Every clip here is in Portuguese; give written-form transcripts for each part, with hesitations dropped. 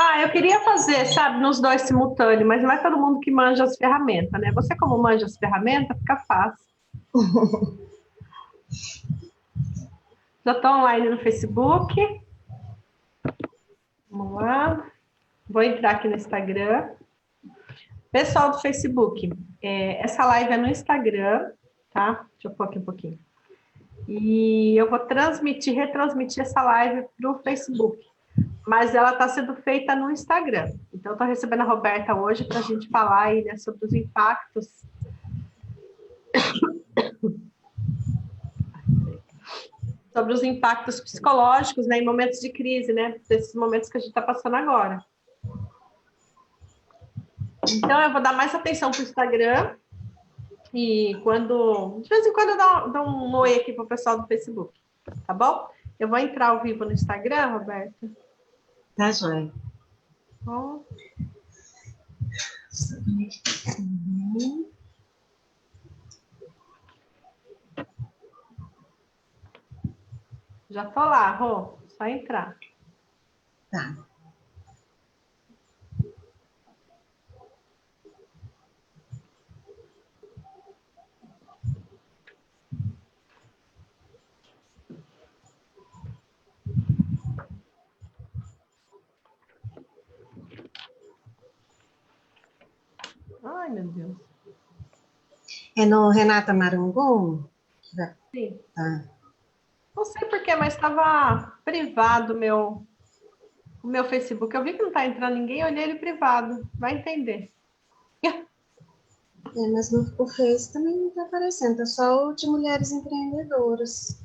Ah, eu queria fazer, sabe, nos dois simultâneos, mas não é todo mundo que manja as ferramentas, né? Você, como manja as ferramentas, fica fácil. Já estou online no Facebook. Vamos lá. Vou entrar aqui no Instagram. Pessoal do Facebook, essa live é no Instagram, tá? Deixa eu pôr aqui um pouquinho. E eu vou retransmitir essa live para o Facebook. Mas ela está sendo feita no Instagram. Então, estou recebendo a Roberta hoje para a gente falar aí, né, sobre os impactos. Sobre os impactos psicológicos, né, em momentos de crise, né? Desses momentos que a gente está passando agora. Então, eu vou dar mais atenção para o Instagram. E de vez em quando eu dou um oi aqui para o pessoal do Facebook. Tá bom? Eu vou entrar ao vivo no Instagram, Roberta. Tá, joia. Bom. Já tô lá, Rô. Só entrar. Tá. Ai, meu Deus. É no Renata Marangum? Sim. Tá. Não sei porquê, mas estava privado o meu Facebook. Eu vi que não está entrando ninguém, eu olhei ele privado. Vai entender. Mas no Face também não tá aparecendo, tá só o de mulheres empreendedoras.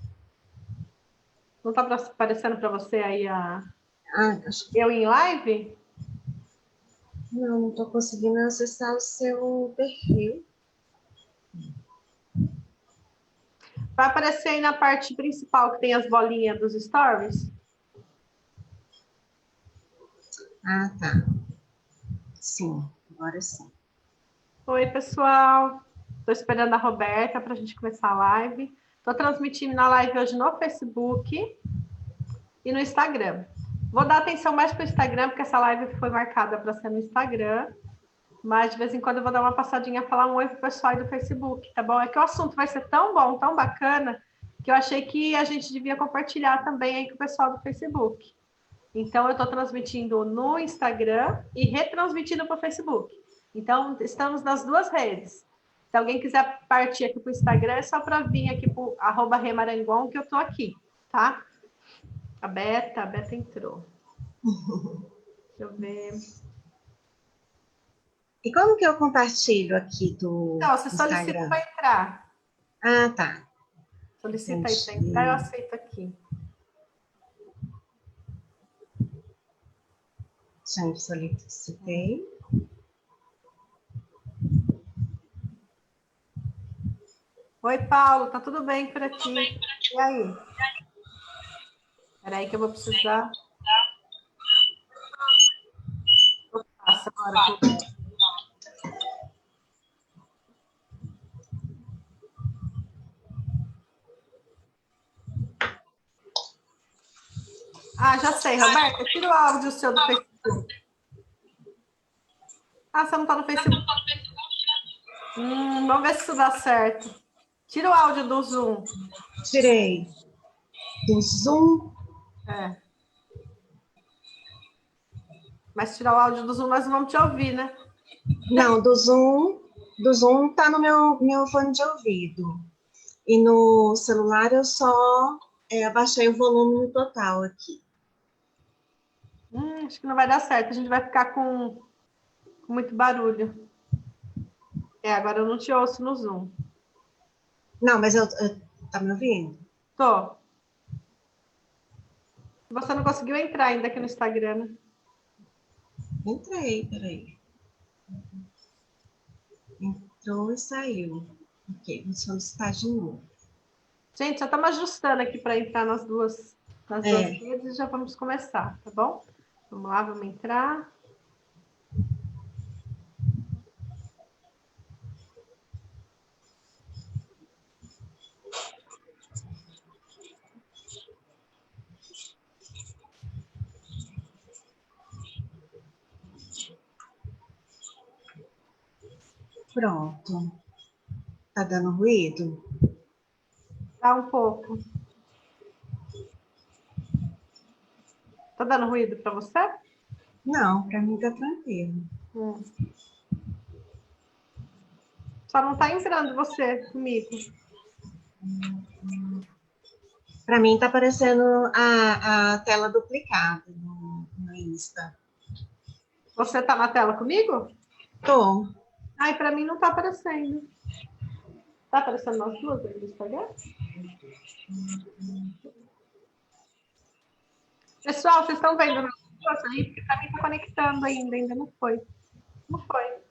Não está aparecendo para você aí Acho que eu em live? não tô conseguindo acessar o seu perfil. Vai aparecer aí na parte principal que tem as bolinhas dos stories. Tá. Sim, agora sim. Oi, pessoal. Estou esperando a Roberta para a gente começar a live. Estou transmitindo na live hoje no Facebook e no Instagram. Vou dar atenção mais para o Instagram, porque essa live foi marcada para ser no Instagram. Mas de vez em quando eu vou dar uma passadinha, falar um oi pro pessoal aí do Facebook, tá bom? É que o assunto vai ser tão bom, tão bacana, que eu achei que a gente devia compartilhar também aí com o pessoal do Facebook. Então, eu estou transmitindo no Instagram e retransmitindo para o Facebook. Então, estamos nas duas redes. Se alguém quiser partir aqui para o Instagram, é só para vir aqui para @remarangon, que eu estou aqui, tá? A Beta entrou. Deixa eu ver. E como que eu compartilho aqui do Então, você solicita Instagram? para entrar. Tá. Solicita aí para entrar, eu Entendi. aceito aqui. Já solicitei. Oi, Paulo, tá tudo bem por aqui? E aí? Espera aí que eu vou precisar. Eu passo agora. Já sei, Roberta, tira o áudio seu do Facebook. Você não tá no Facebook? Vamos ver se isso dá certo. Tira o áudio do Zoom. Tirei. Do Zoom. Mas se tirar o áudio do Zoom, nós não vamos te ouvir, né? Não, do Zoom tá no meu fone de ouvido. E no celular eu só abaixei o volume no total aqui. Acho que não vai dar certo. A gente vai ficar com muito barulho. Agora eu não te ouço no Zoom. Não, mas tá me ouvindo? Tô. Você não conseguiu entrar ainda aqui no Instagram, né? Entrei, peraí. Entrou e saiu. Ok, vou solicitar de novo. Gente, já estamos ajustando aqui para entrar nas duas redes e já vamos começar, tá bom? Vamos lá, vamos entrar. Pronto. Tá dando ruído? Tá um pouco. Tá dando ruído para você? Não, para mim tá tranquilo. Só não tá entrando você comigo. Para mim tá aparecendo a tela duplicada no Insta. Você tá na tela comigo? Tô. Ai, para mim não tá aparecendo. Tá aparecendo nós duas aí no Instagram? Pessoal, vocês estão vendo nós duas aí? Porque para mim tá conectando ainda não foi. Não foi.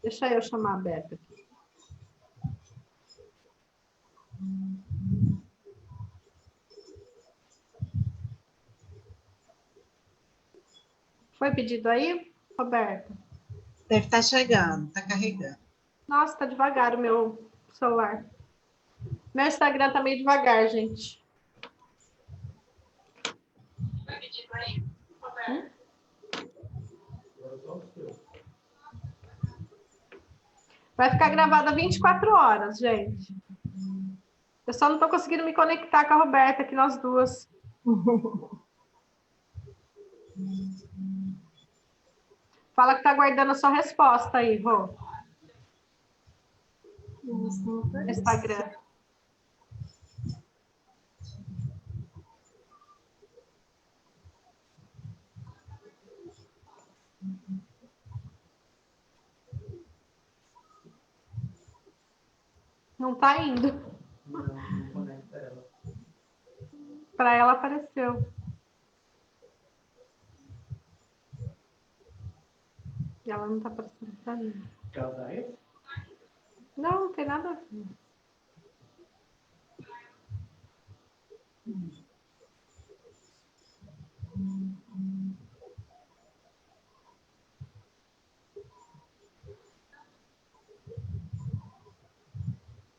Deixa eu chamar a Beta aqui. Foi pedido aí, Roberta? Deve estar chegando, tá carregando. Nossa, tá devagar o meu celular. Meu Instagram tá meio devagar, gente. Foi pedido aí, Roberta? Vai ficar gravada 24 horas, gente. Eu só não tô conseguindo me conectar com a Roberta aqui, nós duas. Fala que tá aguardando a sua resposta aí, Rô. No Instagram. Não tá indo. Não conecta ela. Para ela apareceu. E ela não tá aparecendo pra mim. Quer usar esse? Não, não tem nada a ver.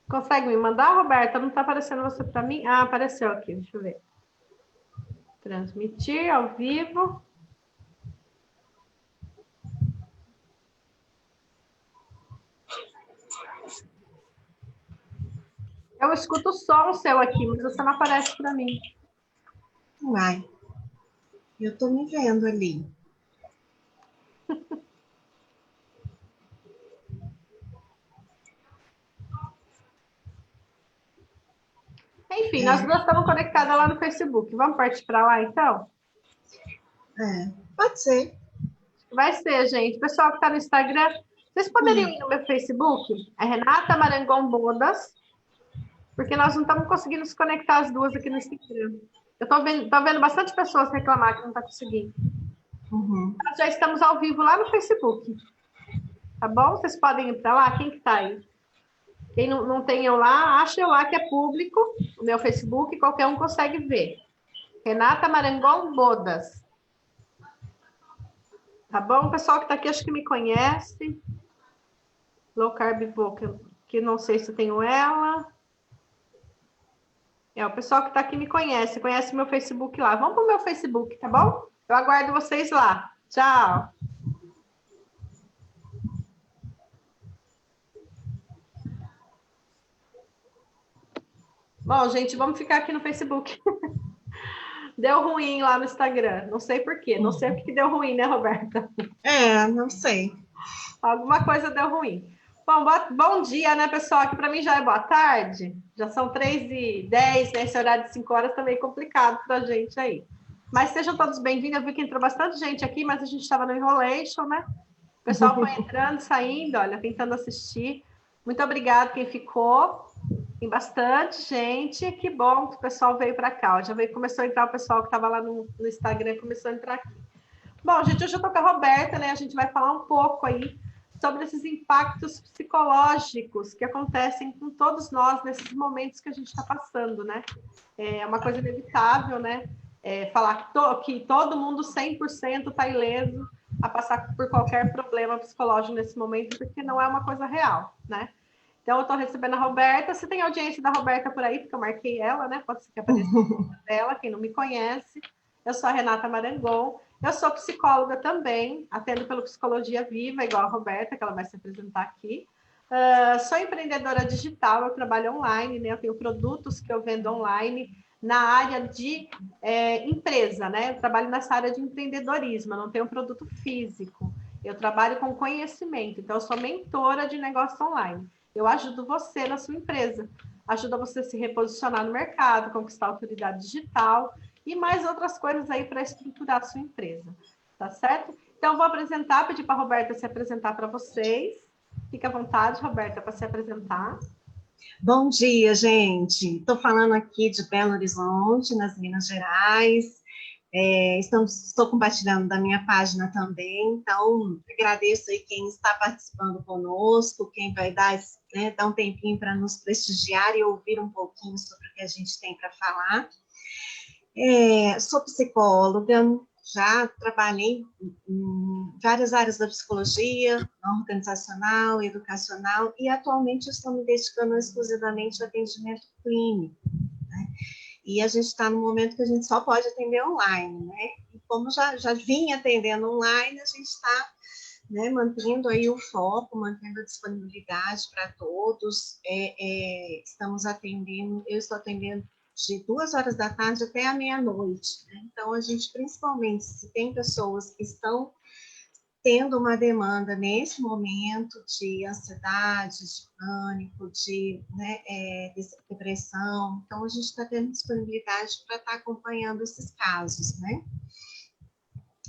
Consegue me mandar, Roberta? Não tá aparecendo você para mim? Ah, apareceu aqui, deixa eu ver. Transmitir ao vivo. Eu escuto o som seu aqui, mas você não aparece para mim. Uai, eu tô me vendo ali. Enfim, nós duas estamos conectadas lá no Facebook. Vamos partir para lá, então? Pode ser. Vai ser, gente. Pessoal que está no Instagram, vocês poderiam ir no meu Facebook? É Renata Marangon Bodas, porque nós não estamos conseguindo se conectar as duas aqui no Instagram. Eu tô vendo bastante pessoas reclamar que não está conseguindo. Nós já estamos ao vivo lá no Facebook. Tá bom? Vocês podem ir para lá? Quem que tá aí? Quem não tem eu lá, acha eu lá que é público, o meu Facebook, qualquer um consegue ver. Renata Marangon Bodas. Tá bom? O pessoal que tá aqui acho que me conhece. Low Carb Vocal, que não sei se tenho ela. O pessoal que tá aqui me conhece meu Facebook lá. Vamos pro meu Facebook, tá bom? Eu aguardo vocês lá. Tchau. Bom, gente, vamos ficar aqui no Facebook. Deu ruim lá no Instagram. Não sei por quê. Não sei o que deu ruim, né, Roberta? Não sei. Alguma coisa deu ruim. Bom, bom dia, né, pessoal? Aqui para mim já é boa tarde. Já são 3h10, né? Esse horário de 5 horas tá meio complicado para a gente aí. Mas sejam todos bem-vindos. Eu vi que entrou bastante gente aqui, mas a gente estava no Enrolation, né? O pessoal foi entrando, saindo, olha, tentando assistir. Muito obrigada quem ficou. Tem bastante gente. Que bom que o pessoal veio para cá. Já começou a entrar o pessoal que estava lá no Instagram, começou a entrar aqui. Bom, gente, hoje eu estou com a Roberta, né? A gente vai falar um pouco aí sobre esses impactos psicológicos que acontecem com todos nós nesses momentos que a gente está passando, né? É uma coisa inevitável, né? Falar que todo mundo 100% está ileso a passar por qualquer problema psicológico nesse momento, porque não é uma coisa real, né? Então, eu estou recebendo a Roberta. Se tem audiência da Roberta por aí, porque eu marquei ela, né? Pode ser que apareça ela, quem não me conhece. Eu sou a Renata Marangon, eu sou psicóloga também, atendo pelo Psicologia Viva, igual a Roberta, que ela vai se apresentar aqui. Sou empreendedora digital, eu trabalho online, né? Eu tenho produtos que eu vendo online na área de empresa, né? Eu trabalho nessa área de empreendedorismo, eu não tenho produto físico. Eu trabalho com conhecimento, então eu sou mentora de negócio online. Eu ajudo você na sua empresa, ajuda você a se reposicionar no mercado, conquistar autoridade digital e mais outras coisas aí para estruturar a sua empresa, tá certo? Então, vou apresentar, pedir para a Roberta se apresentar para vocês. Fique à vontade, Roberta, para se apresentar. Bom dia, gente. Estou falando aqui de Belo Horizonte, nas Minas Gerais. Estou compartilhando da minha página também, então agradeço aí quem está participando conosco, quem vai dar, né, dar um tempinho para nos prestigiar e ouvir um pouquinho sobre o que a gente tem para falar. Sou psicóloga, já trabalhei em várias áreas da psicologia, organizacional, educacional, e atualmente estou me dedicando exclusivamente ao atendimento clínico, né? E a gente está no momento que a gente só pode atender online, né? E como já vinha atendendo online, a gente está, né, mantendo aí o foco, mantendo a disponibilidade para todos. Estamos atendendo, eu estou atendendo de 2 horas da tarde até a meia-noite, né? Então, a gente, principalmente, se tem pessoas que estão tendo uma demanda nesse momento de ansiedade, de pânico, de depressão. Então, a gente está tendo disponibilidade para estar acompanhando esses casos, né?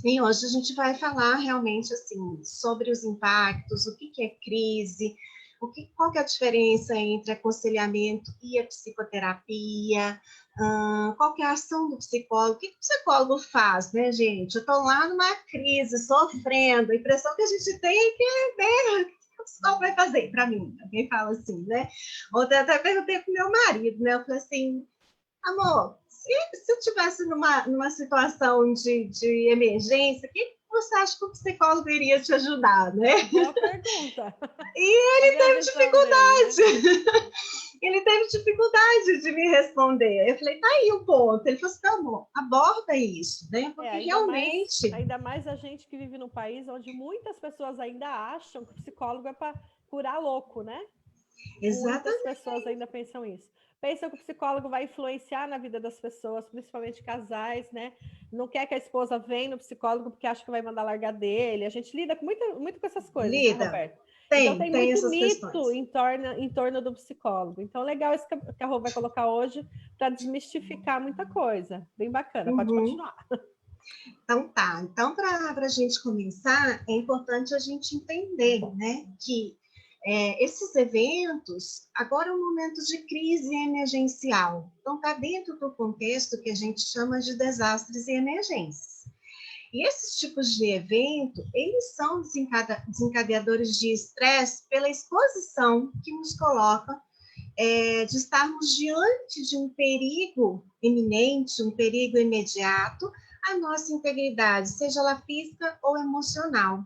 E hoje a gente vai falar realmente assim sobre os impactos, o que é crise, qual que é a diferença entre aconselhamento e a psicoterapia, qual que é a ação do psicólogo, o que o psicólogo faz, né, gente? Eu estou lá numa crise, sofrendo, a impressão que a gente tem é que, né, o que o psicólogo vai fazer para mim? Alguém fala assim, né? Ontem até perguntei para o meu marido, né? Eu falei assim, amor, se eu estivesse numa situação de emergência, o que você acha que o psicólogo iria te ajudar, né? Boa pergunta. E ele teve dificuldade. Dele, né? Ele teve dificuldade de me responder. Eu falei, tá aí o ponto. Ele falou assim, tá bom, aborda isso, né? Porque realmente... ainda mais a gente que vive num país onde muitas pessoas ainda acham que o psicólogo é para curar louco, né? Exatamente. Muitas pessoas ainda pensam isso. Pensam que o psicólogo vai influenciar na vida das pessoas, principalmente casais, né? Não quer que a esposa venha no psicólogo porque acha que vai mandar largar dele. A gente lida com muito com essas coisas, né, Roberto? Então tem muito mito em torno do psicólogo. Então, legal isso que a Rô vai colocar hoje para desmistificar muita coisa. Bem bacana, pode continuar. Então tá. Então, para a gente começar, é importante a gente entender, né, que esses eventos, agora é um momento de crise emergencial. Então, está dentro do contexto que a gente chama de desastres e emergências. E esses tipos de evento, eles são desencadeadores de estresse pela exposição que nos coloca de estarmos diante de um perigo iminente, um perigo imediato, à nossa integridade, seja ela física ou emocional.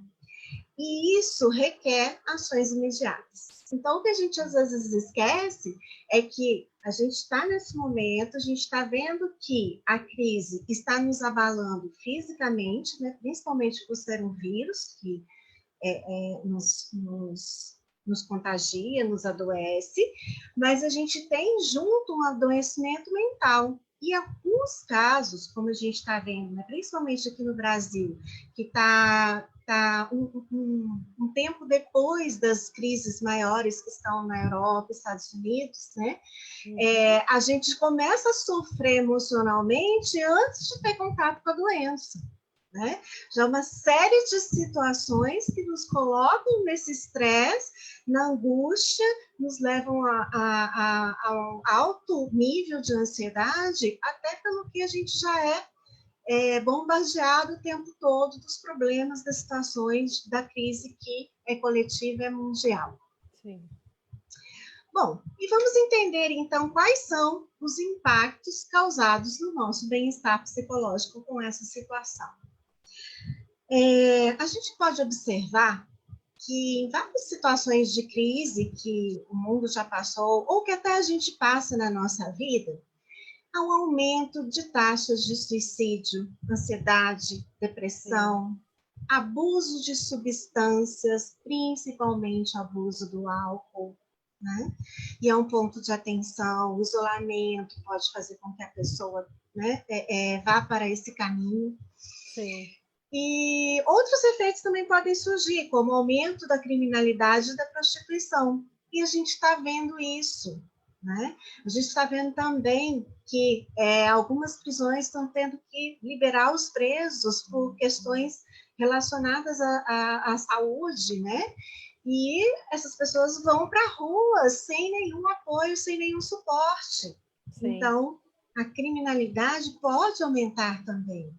E isso requer ações imediatas. Então, o que a gente às vezes esquece é que a gente está nesse momento, a gente está vendo que a crise está nos abalando fisicamente, né, principalmente por ser um vírus que nos contagia, nos adoece, mas a gente tem junto um adoecimento mental. E alguns casos, como a gente está vendo, né, principalmente aqui no Brasil, que está um tempo depois das crises maiores que estão na Europa, Estados Unidos, né? A gente começa a sofrer emocionalmente antes de ter contato com a doença, né? Já uma série de situações que nos colocam nesse estresse, na angústia, nos levam a um alto nível de ansiedade, até pelo que a gente já bombardeado o tempo todo dos problemas, das situações da crise que é coletiva e é mundial. Sim. Bom, e vamos entender então quais são os impactos causados no nosso bem-estar psicológico com essa situação. A gente pode observar que em várias situações de crise que o mundo já passou, ou que até a gente passa na nossa vida, ao aumento de taxas de suicídio, ansiedade, depressão, abuso de substâncias, principalmente abuso do álcool, né? E é um ponto de atenção. O isolamento pode fazer com que a pessoa, né, vá para esse caminho. Sim. E outros efeitos também podem surgir, como o aumento da criminalidade e da prostituição. E a gente está vendo isso, né? A gente está vendo também que algumas prisões estão tendo que liberar os presos por questões relacionadas à saúde, né? E essas pessoas vão para a rua sem nenhum apoio, sem nenhum suporte. Sim. Então, a criminalidade pode aumentar também.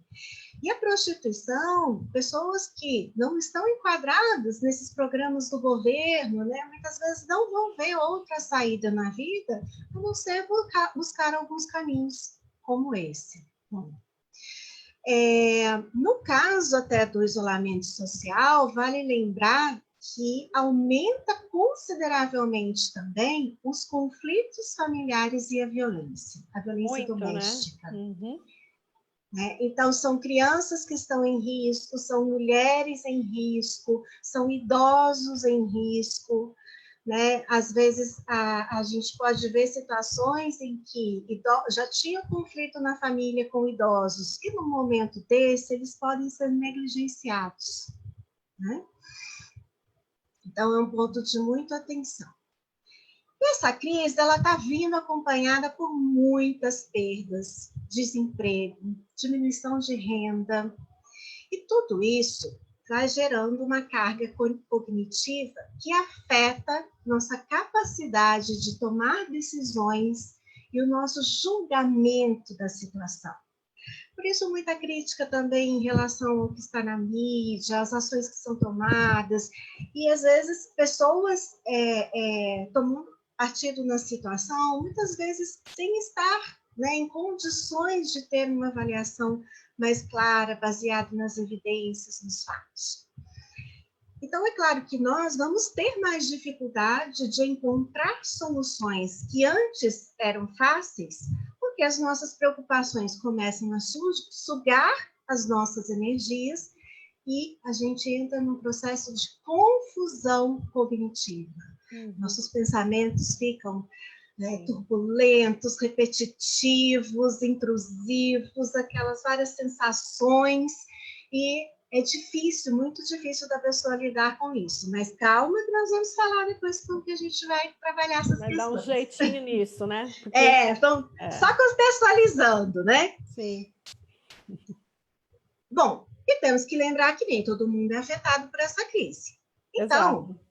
E a prostituição, pessoas que não estão enquadradas nesses programas do governo, né, muitas vezes não vão ver outra saída na vida, a não ser buscar alguns caminhos como esse. Bom, no caso até do isolamento social, vale lembrar que aumenta consideravelmente também os conflitos familiares e a violência Muito, doméstica. Né? Uhum. Então, são crianças que estão em risco, são mulheres em risco, são idosos em risco, né? Às vezes, a gente pode ver situações em que já tinha conflito na família com idosos, e no momento desse, eles podem ser negligenciados, né? Então, é um ponto de muita atenção. E essa crise, ela está vindo acompanhada por muitas perdas, desemprego, diminuição de renda, e tudo isso vai gerando uma carga cognitiva que afeta nossa capacidade de tomar decisões e o nosso julgamento da situação. Por isso, muita crítica também em relação ao que está na mídia, as ações que são tomadas, e às vezes pessoas tomam partido na situação, muitas vezes sem estar, né, em condições de ter uma avaliação mais clara, baseada nas evidências, nos fatos. Então, é claro que nós vamos ter mais dificuldade de encontrar soluções que antes eram fáceis, porque as nossas preocupações começam a sugar as nossas energias e a gente entra num processo de confusão cognitiva. Nossos pensamentos ficam, né, turbulentos, repetitivos, intrusivos, aquelas várias sensações, e é difícil, muito difícil da pessoa lidar com isso. Mas calma que nós vamos falar depois como que a gente vai trabalhar essas questões. Vai dar um jeitinho nisso, né? Porque, então, só contextualizando, né? Sim. Bom, e temos que lembrar que nem todo mundo é afetado por essa crise. Então, Exato.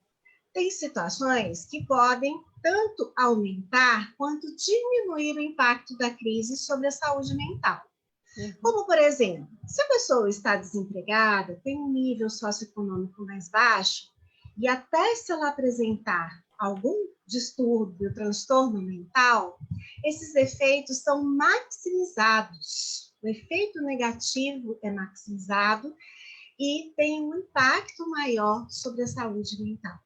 Tem situações que podem tanto aumentar quanto diminuir o impacto da crise sobre a saúde mental. Como, por exemplo, se a pessoa está desempregada, tem um nível socioeconômico mais baixo, e até se ela apresentar algum distúrbio, transtorno mental, esses efeitos são maximizados. O efeito negativo é maximizado e tem um impacto maior sobre a saúde mental.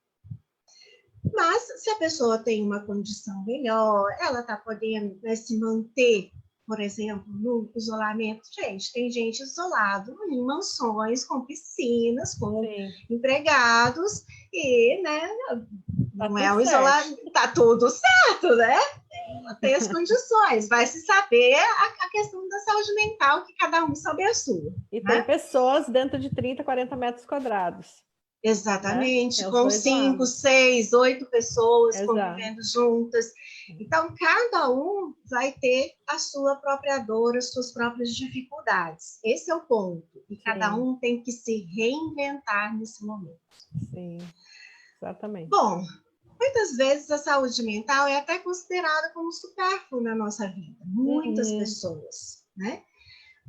Mas, se a pessoa tem uma condição melhor, ela está podendo, né, se manter, por exemplo, no isolamento. Gente, tem gente isolado em mansões, com piscinas, com empregados, e, né, não é um isolamento, está tudo certo, né? Tem as condições, vai se saber a questão da saúde mental, que cada um sabe a sua. E né? tem pessoas dentro de 30, 40 metros quadrados. Exatamente, com 5, 6, 8 pessoas convivendo juntas. Então, cada um vai ter a sua própria dor, as suas próprias dificuldades. Esse é o ponto. E cada um tem que se reinventar nesse momento. Sim, exatamente. Bom, muitas vezes a saúde mental é até considerada como supérflua na nossa vida. Muitas pessoas, né?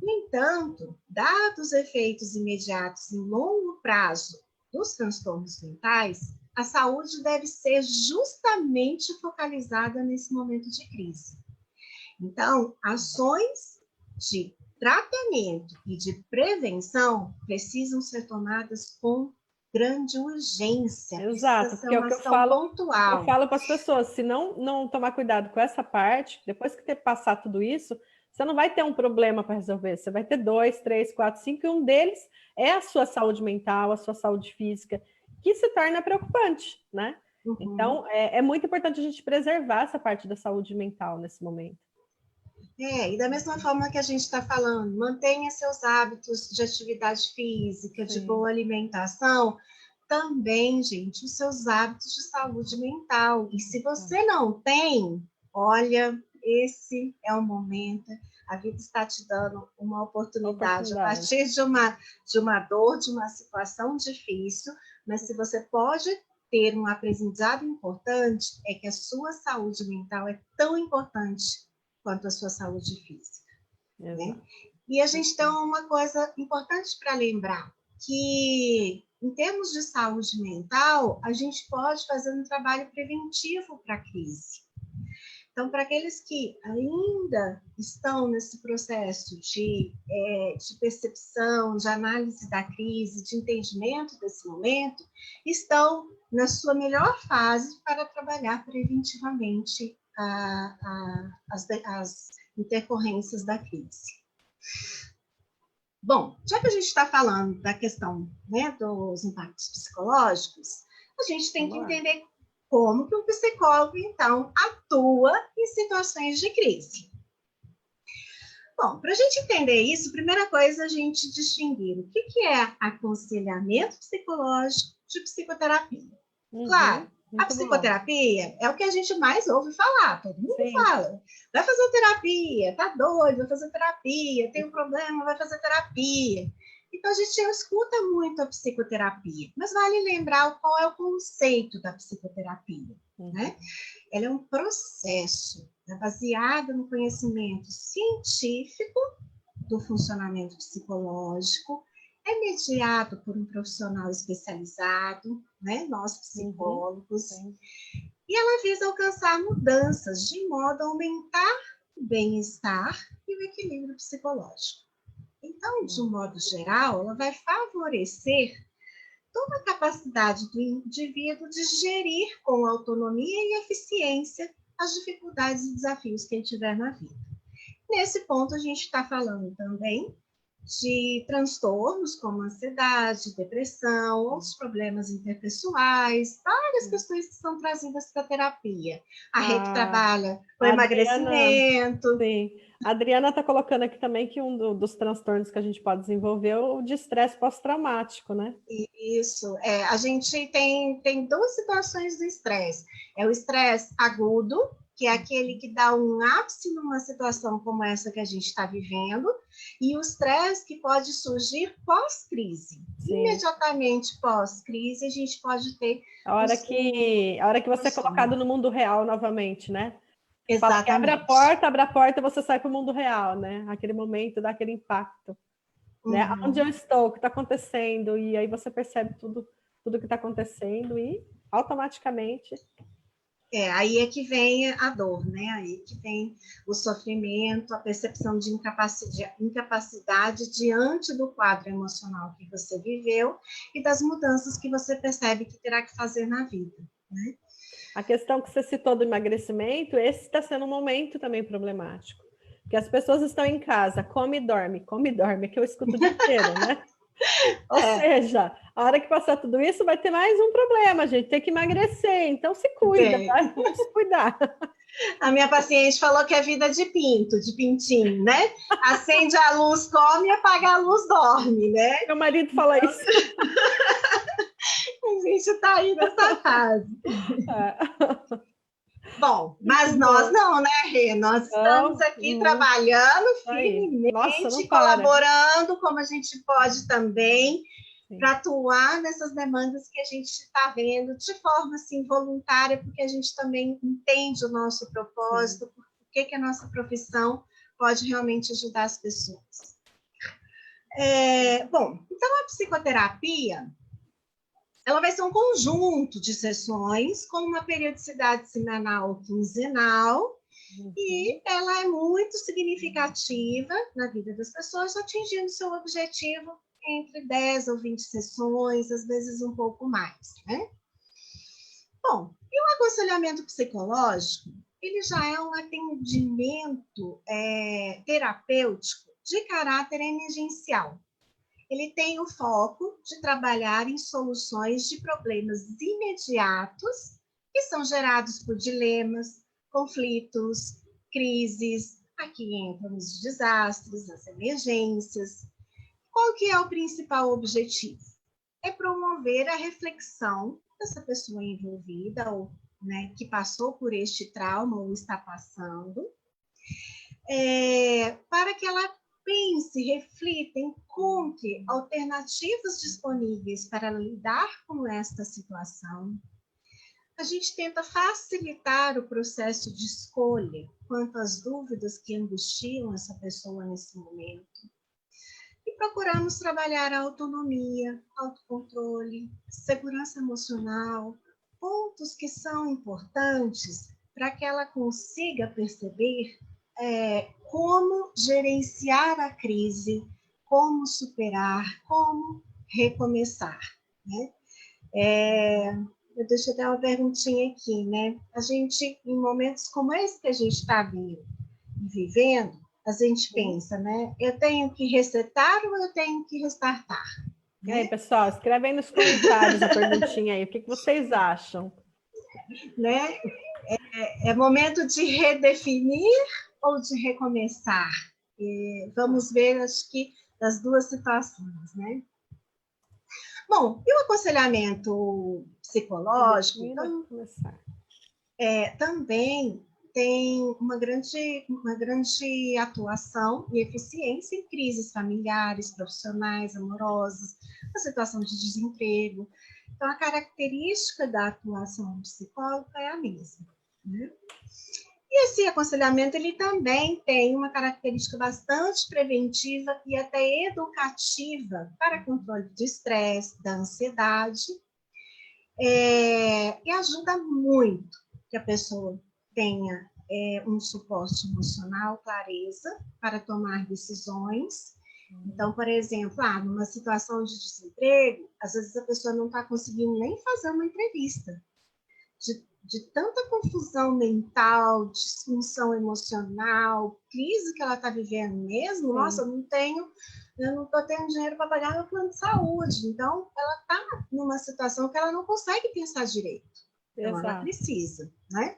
No entanto, dados os efeitos imediatos em longo prazo dos transtornos mentais, a saúde deve ser justamente focalizada nesse momento de crise. Então, ações de tratamento e de prevenção precisam ser tomadas com grande urgência. Exato, Precisa ser porque é o uma que eu ação falo, pontual. eu falo para as pessoas, se não tomar cuidado com essa parte, depois que ter passar tudo isso, você não vai ter um problema para resolver, você vai ter 2, 3, 4, 5, e um deles é a sua saúde mental, a sua saúde física, que se torna preocupante, né? Uhum. Então, é muito importante a gente preservar essa parte da saúde mental nesse momento. E da mesma forma que a gente está falando, mantenha seus hábitos de atividade física, de boa alimentação, também, gente, os seus hábitos de saúde mental. E se você não tem, olha, esse é o momento, a vida está te dando uma oportunidade. A partir de uma dor, de uma situação difícil, mas se você pode ter um aprendizado importante, é que a sua saúde mental é tão importante quanto a sua saúde física. Né? E a gente tem uma coisa importante para lembrar, que em termos de saúde mental, a gente pode fazer um trabalho preventivo para a crise. Então, para aqueles que ainda estão nesse processo de percepção, de análise da crise, de entendimento desse momento, estão na sua melhor fase para trabalhar preventivamente as intercorrências da crise. Bom, já que a gente está falando da questão, né, dos impactos psicológicos, a gente tem que entender como que um psicólogo, então, atua em situações de crise. Bom, para a gente entender isso, primeira coisa, a gente distinguir o que é aconselhamento psicológico de psicoterapia. Claro, a psicoterapia é o que a gente mais ouve falar, todo mundo fala. Vai fazer terapia, tá doido, vai fazer terapia, tem um problema, vai fazer terapia. Então, a gente escuta muito a psicoterapia, mas vale lembrar qual é o conceito da psicoterapia, né? Ela é um processo baseado no conhecimento científico do funcionamento psicológico, é mediado por um profissional especializado, né? Nós psicólogos, e ela visa alcançar mudanças de modo a aumentar o bem-estar e o equilíbrio psicológico. Então, de um modo geral, ela vai favorecer toda a capacidade do indivíduo de gerir com autonomia e eficiência as dificuldades e desafios que ele tiver na vida. Nesse ponto, a gente está falando também de transtornos como ansiedade, depressão, outros problemas interpessoais, várias questões que são trazidas para a terapia. A Rê que trabalha com emagrecimento. Sim. A Adriana está colocando aqui também que dos transtornos que a gente pode desenvolver é o de estresse pós-traumático, né? Isso. A gente tem duas situações do estresse. É o estresse agudo, que é aquele que dá um ápice numa situação como essa que a gente está vivendo, e o estresse que pode surgir pós-crise. Imediatamente pós-crise, a gente pode ter... A hora que você é colocado no mundo real novamente, né? Exatamente. Fala que abre a porta, você sai para o mundo real, né? Aquele momento dá aquele impacto. Né? Onde eu estou, o que está acontecendo, e aí você percebe tudo que está acontecendo e automaticamente... Aí é que vem a dor, né? Aí que vem o sofrimento, a percepção de incapacidade diante do quadro emocional que você viveu e das mudanças que você percebe que terá que fazer na vida, né? A questão que você citou do emagrecimento, esse está sendo um momento também problemático. Porque as pessoas estão em casa, come e dorme, que eu escuto o dia inteiro, né? Ou seja, a hora que passar tudo isso, vai ter mais um problema, gente. Tem que emagrecer, então se cuida, tá? Vamos se cuidar. A minha paciente falou que é vida de pintinho, né? Acende a luz, come, apaga a luz, dorme, né? Meu marido fala isso. A gente está aí nessa fase. Bom, mas nós não, né, Rê? Nós estamos aqui trabalhando firmemente, colaborando como a gente pode também, para atuar nessas demandas que a gente está vendo de forma assim, voluntária, porque a gente também entende o nosso propósito, por que a nossa profissão pode realmente ajudar as pessoas. Bom, então a psicoterapia, ela vai ser um conjunto de sessões com uma periodicidade semanal ou quinzenal, e ela é muito significativa na vida das pessoas, atingindo seu objetivo entre 10 ou 20 sessões, às vezes um pouco mais, né? Bom, e o aconselhamento psicológico, ele já é um atendimento terapêutico de caráter emergencial. Ele tem o foco de trabalhar em soluções de problemas imediatos que são gerados por dilemas, conflitos, crises. Aqui entram os desastres, as emergências. Qual que é o principal objetivo? É promover a reflexão dessa pessoa envolvida, ou, né, que passou por este trauma ou está passando, para que ela pense, reflita, encontre alternativas disponíveis para lidar com esta situação. A gente tenta facilitar o processo de escolha quanto às dúvidas que angustiam essa pessoa nesse momento. E procuramos trabalhar a autonomia, autocontrole, segurança emocional, pontos que são importantes para que ela consiga perceber como gerenciar a crise, como superar, como recomeçar, né? Deixa eu dar uma perguntinha aqui, né? A gente, em momentos como esse que a gente está vivendo, a gente pensa, né? Eu tenho que resetar ou eu tenho que restartar? E aí, pessoal, escreve aí nos comentários a perguntinha aí. O que vocês acham? Né? É momento de redefinir ou de recomeçar? Vamos ver, acho que, das duas situações, né? Bom, e o aconselhamento psicológico também tem uma grande atuação e eficiência em crises familiares, profissionais, amorosas, a situação de desemprego. Então, a característica da atuação psicóloga é a mesma, né? E esse aconselhamento, ele também tem uma característica bastante preventiva e até educativa para controle do estresse, da ansiedade, e ajuda muito que a pessoa tenha um suporte emocional, clareza para tomar decisões. Então, por exemplo, numa situação de desemprego, às vezes a pessoa não está conseguindo nem fazer uma entrevista, de tanta confusão mental, disfunção emocional, crise que ela está vivendo mesmo. Sim. Nossa, eu não estou tendo dinheiro para pagar meu plano de saúde. Então, ela está numa situação que ela não consegue pensar direito. Então, ela precisa, né?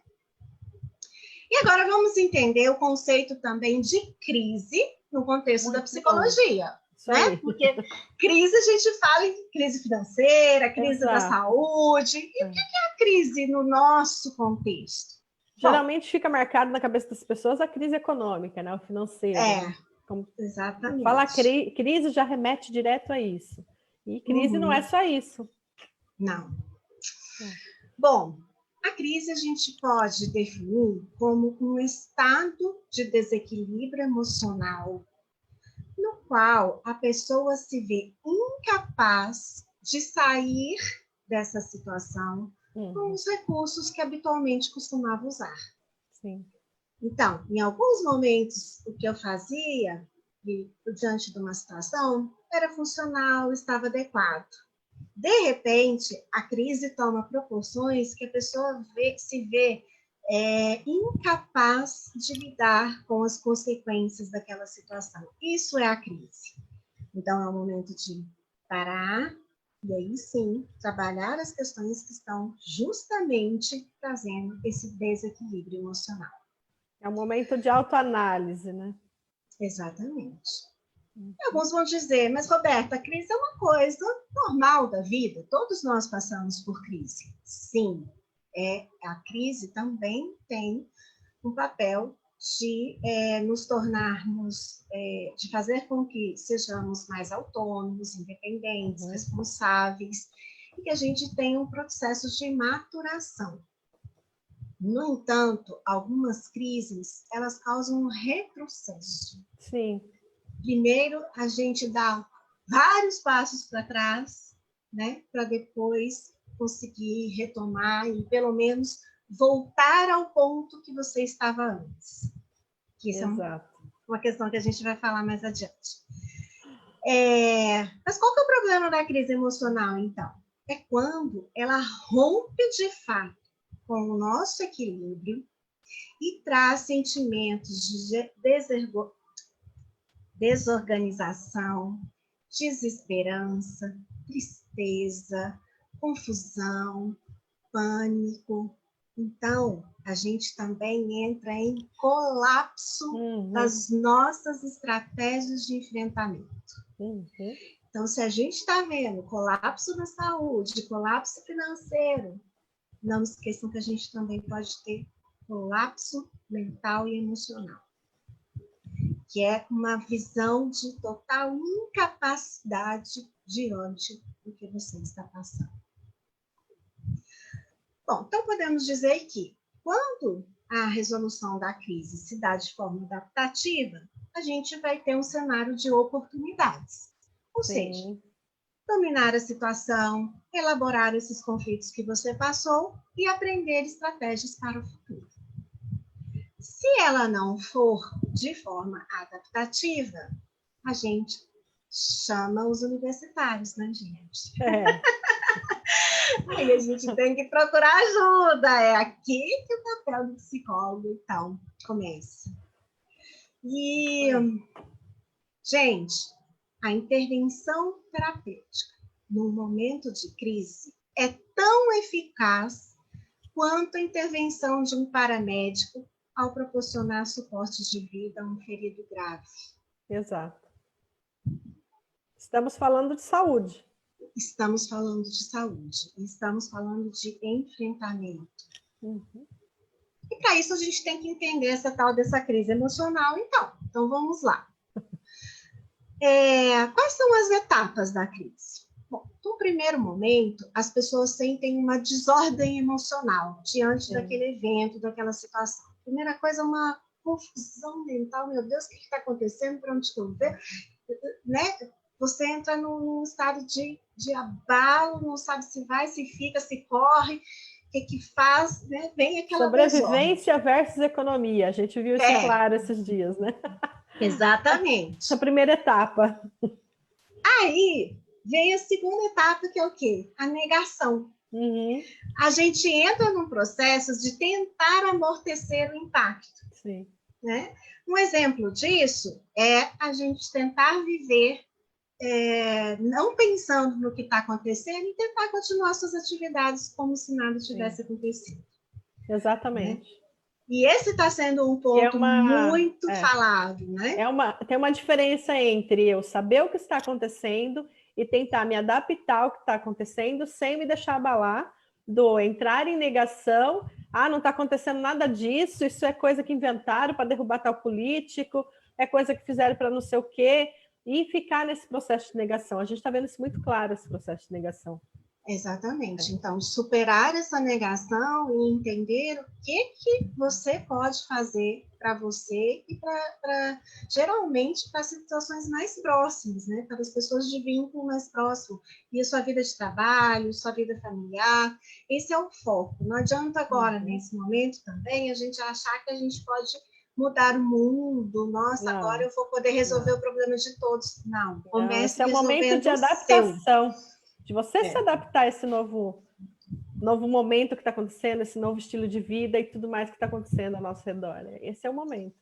E agora vamos entender o conceito também de crise no contexto da psicologia. Né? Porque crise, a gente fala em crise financeira, crise da saúde. E o que é a crise no nosso contexto? Geralmente fica marcado na cabeça das pessoas a crise econômica, né? O financeiro. Exatamente. Falar crise já remete direto a isso. E crise não é só isso. Não. Bom, a crise a gente pode definir como um estado de desequilíbrio emocional no qual a pessoa se vê incapaz de sair dessa situação com os recursos que habitualmente costumava usar. Sim. Então, em alguns momentos, o que eu fazia, diante de uma situação, era funcional, estava adequado. De repente, a crise toma proporções que a pessoa se vê incapaz de lidar com as consequências daquela situação. Isso é a crise. Então, é o momento de parar e aí sim trabalhar as questões que estão justamente trazendo esse desequilíbrio emocional. É um momento de autoanálise, né? Exatamente. Alguns vão dizer, mas Roberta, a crise é uma coisa normal da vida, todos nós passamos por crise. Sim, a crise também tem um papel de nos tornarmos, de fazer com que sejamos mais autônomos, independentes, responsáveis, e que a gente tenha um processo de maturação. No entanto, algumas crises, elas causam um retrocesso. Sim. Primeiro, a gente dá vários passos para trás, né, para depois conseguir retomar e, pelo menos, voltar ao ponto que você estava antes. Que isso é uma questão que a gente vai falar mais adiante. Mas qual que é o problema da crise emocional, então? É quando ela rompe de fato com o nosso equilíbrio e traz sentimentos de desorganização, desesperança, tristeza, confusão, pânico. Então, a gente também entra em colapso das nossas estratégias de enfrentamento. Então, se a gente está vendo colapso na saúde, colapso financeiro, não esqueçam que a gente também pode ter colapso mental e emocional, que é uma visão de total incapacidade diante do que você está passando. Bom, então podemos dizer que quando a resolução da crise se dá de forma adaptativa, a gente vai ter um cenário de oportunidades. Ou seja, dominar a situação, elaborar esses conflitos que você passou e aprender estratégias para o futuro. Se ela não for de forma adaptativa, a gente chama os universitários, né, gente? Aí a gente tem que procurar ajuda. É aqui que o papel do psicólogo, então, começa. E, gente, a intervenção terapêutica no momento de crise é tão eficaz quanto a intervenção de um paramédico ao proporcionar suporte de vida a um ferido grave. Exato. Estamos falando de saúde. Estamos falando de saúde. Estamos falando de enfrentamento. E para isso a gente tem que entender essa tal dessa crise emocional, então vamos lá. Quais são as etapas da crise? Bom, no primeiro momento, as pessoas sentem uma desordem emocional diante daquele evento, daquela situação. Primeira coisa, uma confusão mental. Meu Deus, o que está acontecendo? Para onde estou vendo? Né? Você entra num estado de abalo, não sabe se vai, se fica, se corre, o que faz, né? Vem aquela sobrevivência versus economia. A gente viu isso claro esses dias, né? Exatamente. Essa primeira etapa. Aí vem a segunda etapa, que é o quê? A negação. A gente entra num processo de tentar amortecer o impacto. Sim. Né? Um exemplo disso é a gente tentar viver não pensando no que está acontecendo e tentar continuar suas atividades como se nada tivesse acontecido. Exatamente. Né? E esse está sendo um ponto muito falado. Né? Tem uma diferença entre eu saber o que está acontecendo e tentar me adaptar ao que está acontecendo sem me deixar abalar, do entrar em negação, não está acontecendo nada disso, isso é coisa que inventaram para derrubar tal político, é coisa que fizeram para não sei o quê, e ficar nesse processo de negação. A gente está vendo isso muito claro, esse processo de negação. Exatamente. Então, superar essa negação e entender o que você pode fazer para você e geralmente, para situações mais próximas, né? Para as pessoas de vínculo mais próximo. E a sua vida de trabalho, sua vida familiar. Esse é o foco. Não adianta agora, nesse momento também, a gente achar que a gente pode mudar o mundo. Nossa, agora eu vou poder resolver o problema de todos. Não. Comece esse é o momento de adaptação. De você se adaptar a esse novo momento que está acontecendo, esse novo estilo de vida e tudo mais que está acontecendo ao nosso redor. Esse é o momento.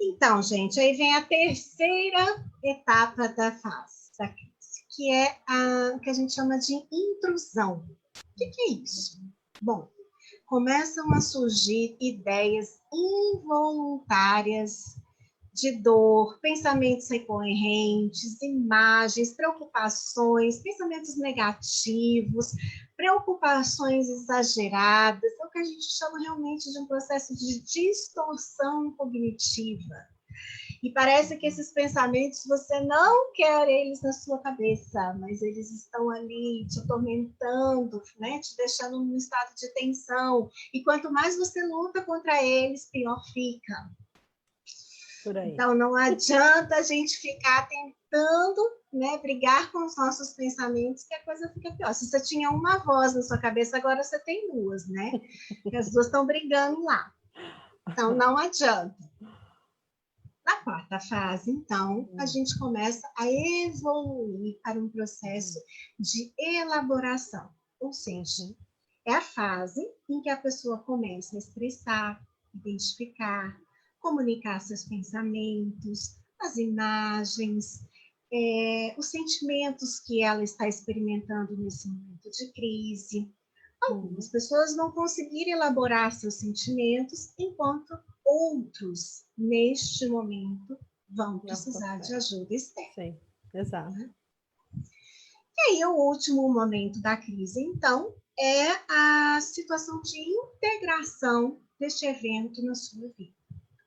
Então, gente, aí vem a terceira etapa da fase da crise, que é o que a gente chama de intrusão. O que é isso? Bom, começam a surgir ideias involuntárias de dor, pensamentos recorrentes, imagens, preocupações, pensamentos negativos, preocupações exageradas, é o que a gente chama realmente de um processo de distorção cognitiva. E parece que esses pensamentos, você não quer eles na sua cabeça, mas eles estão ali te atormentando, né? Te deixando num estado de tensão. E quanto mais você luta contra eles, pior fica. Então, não adianta a gente ficar tentando, né, brigar com os nossos pensamentos, que a coisa fica pior. Se você tinha uma voz na sua cabeça, agora você tem duas, né? E as duas estão brigando lá. Então, não adianta. Na quarta fase, então, a gente começa a evoluir para um processo de elaboração, ou seja, é a fase em que a pessoa começa a expressar, identificar, comunicar seus pensamentos, as imagens, os sentimentos que ela está experimentando nesse momento de crise. Algumas pessoas vão conseguir elaborar seus sentimentos, enquanto outros, neste momento, vão precisar de ajuda externa. Sim, exato. E aí, o último momento da crise, então, é a situação de integração deste evento na sua vida.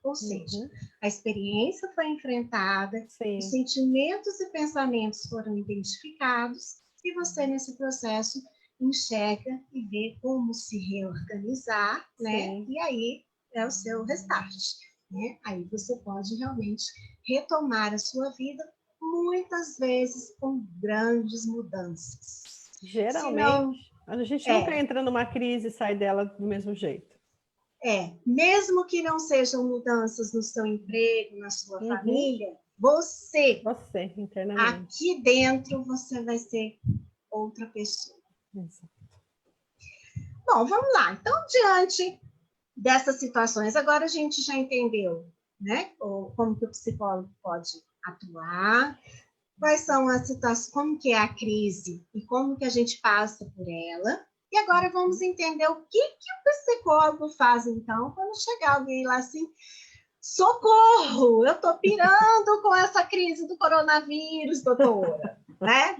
Ou seja, a experiência foi enfrentada, Sim. os sentimentos e pensamentos foram identificados, e você, nesse processo, enxerga e vê como se reorganizar, né? Sim. E aí é o seu restart, né? Aí você pode realmente retomar a sua vida, muitas vezes com grandes mudanças. Geralmente, a gente nunca entra numa crise e sai dela do mesmo jeito. Mesmo que não sejam mudanças no seu emprego, na sua família, você internamente, aqui dentro, você vai ser outra pessoa. Exato. Bom, vamos lá. Então, diante dessas situações, agora a gente já entendeu, né? Como que o psicólogo pode atuar, quais são as situações, como que é a crise e como que a gente passa por ela. E agora vamos entender o que o psicólogo faz, então, quando chegar alguém lá assim, socorro, eu tô pirando com essa crise do coronavírus, doutora, né?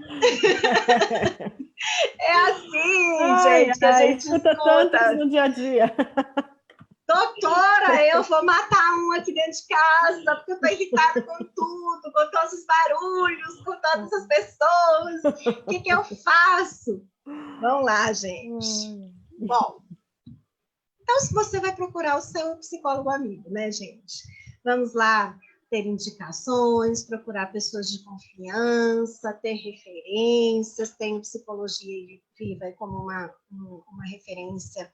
É assim, gente, que a gente escuta tanto isso no dia a dia. Doutora, eu vou matar um aqui dentro de casa, porque eu tô irritada com tudo, com todos os barulhos, com todas as pessoas. O que eu faço? Vamos lá, gente. Bom, então se você vai procurar o seu psicólogo amigo, né, gente? Vamos lá ter indicações, procurar pessoas de confiança, ter referências. Tem Psicologia Viva como uma referência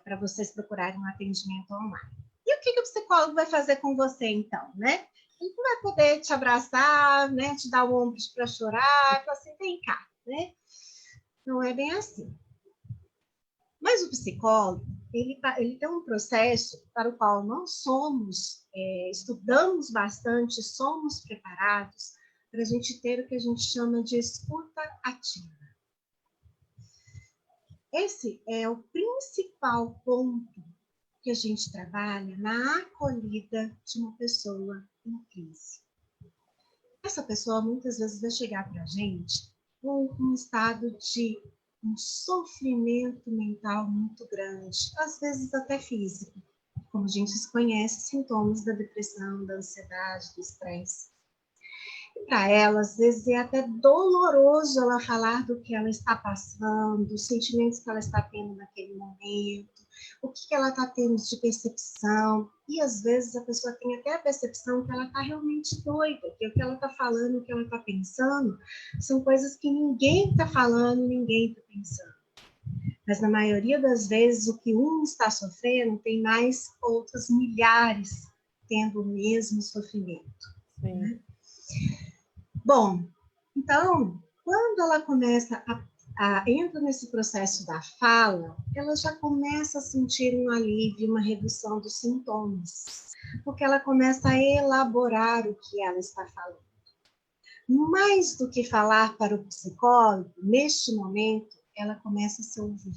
para vocês procurarem um atendimento online. E o que o psicólogo vai fazer com você, então, né? Ele não vai poder te abraçar, né? Te dar o ombro para chorar, falar assim, vem cá, né? Não é bem assim. Mas o psicólogo, ele tem um processo para o qual nós estudamos bastante, somos preparados para a gente ter o que a gente chama de escuta ativa. Esse é o principal ponto que a gente trabalha na acolhida de uma pessoa em crise. Essa pessoa muitas vezes vai chegar para a gente com um estado de um sofrimento mental muito grande, às vezes até físico, como a gente conhece sintomas da depressão, da ansiedade, do estresse. E para ela, às vezes, é até doloroso ela falar do que ela está passando, dos sentimentos que ela está tendo naquele momento, o que ela está tendo de percepção. E, às vezes, a pessoa tem até a percepção que ela está realmente doida, que o que ela está falando, o que ela está pensando, são coisas que ninguém está falando, ninguém está pensando. Mas, na maioria das vezes, o que um está sofrendo, tem mais outras milhares tendo o mesmo sofrimento. Sim. Né? Bom, então, quando ela começa entra nesse processo da fala, ela já começa a sentir um alívio, uma redução dos sintomas, porque ela começa a elaborar o que ela está falando. Mais do que falar para o psicólogo, neste momento, ela começa a se ouvir.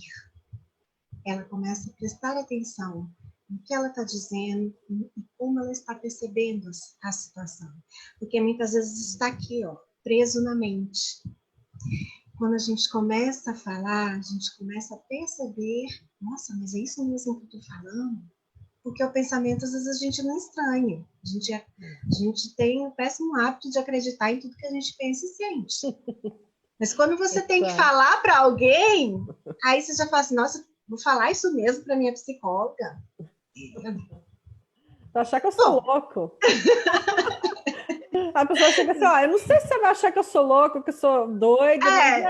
Ela começa a prestar atenção no que ela está dizendo e como ela está percebendo a situação. Porque muitas vezes está aqui, ó, preso na mente. Quando a gente começa a falar, a gente começa a perceber, nossa, mas é isso mesmo que eu estou falando? Porque o pensamento, às vezes, a gente não estranha. A gente tem o péssimo hábito de acreditar em tudo que a gente pensa e sente. Mas quando você tem que falar para alguém, aí você já fala assim, nossa, vou falar isso mesmo para minha psicóloga. Vai achar que eu sou louco. A pessoa chega assim, eu não sei se você vai achar que eu sou louco, que eu sou doida, mas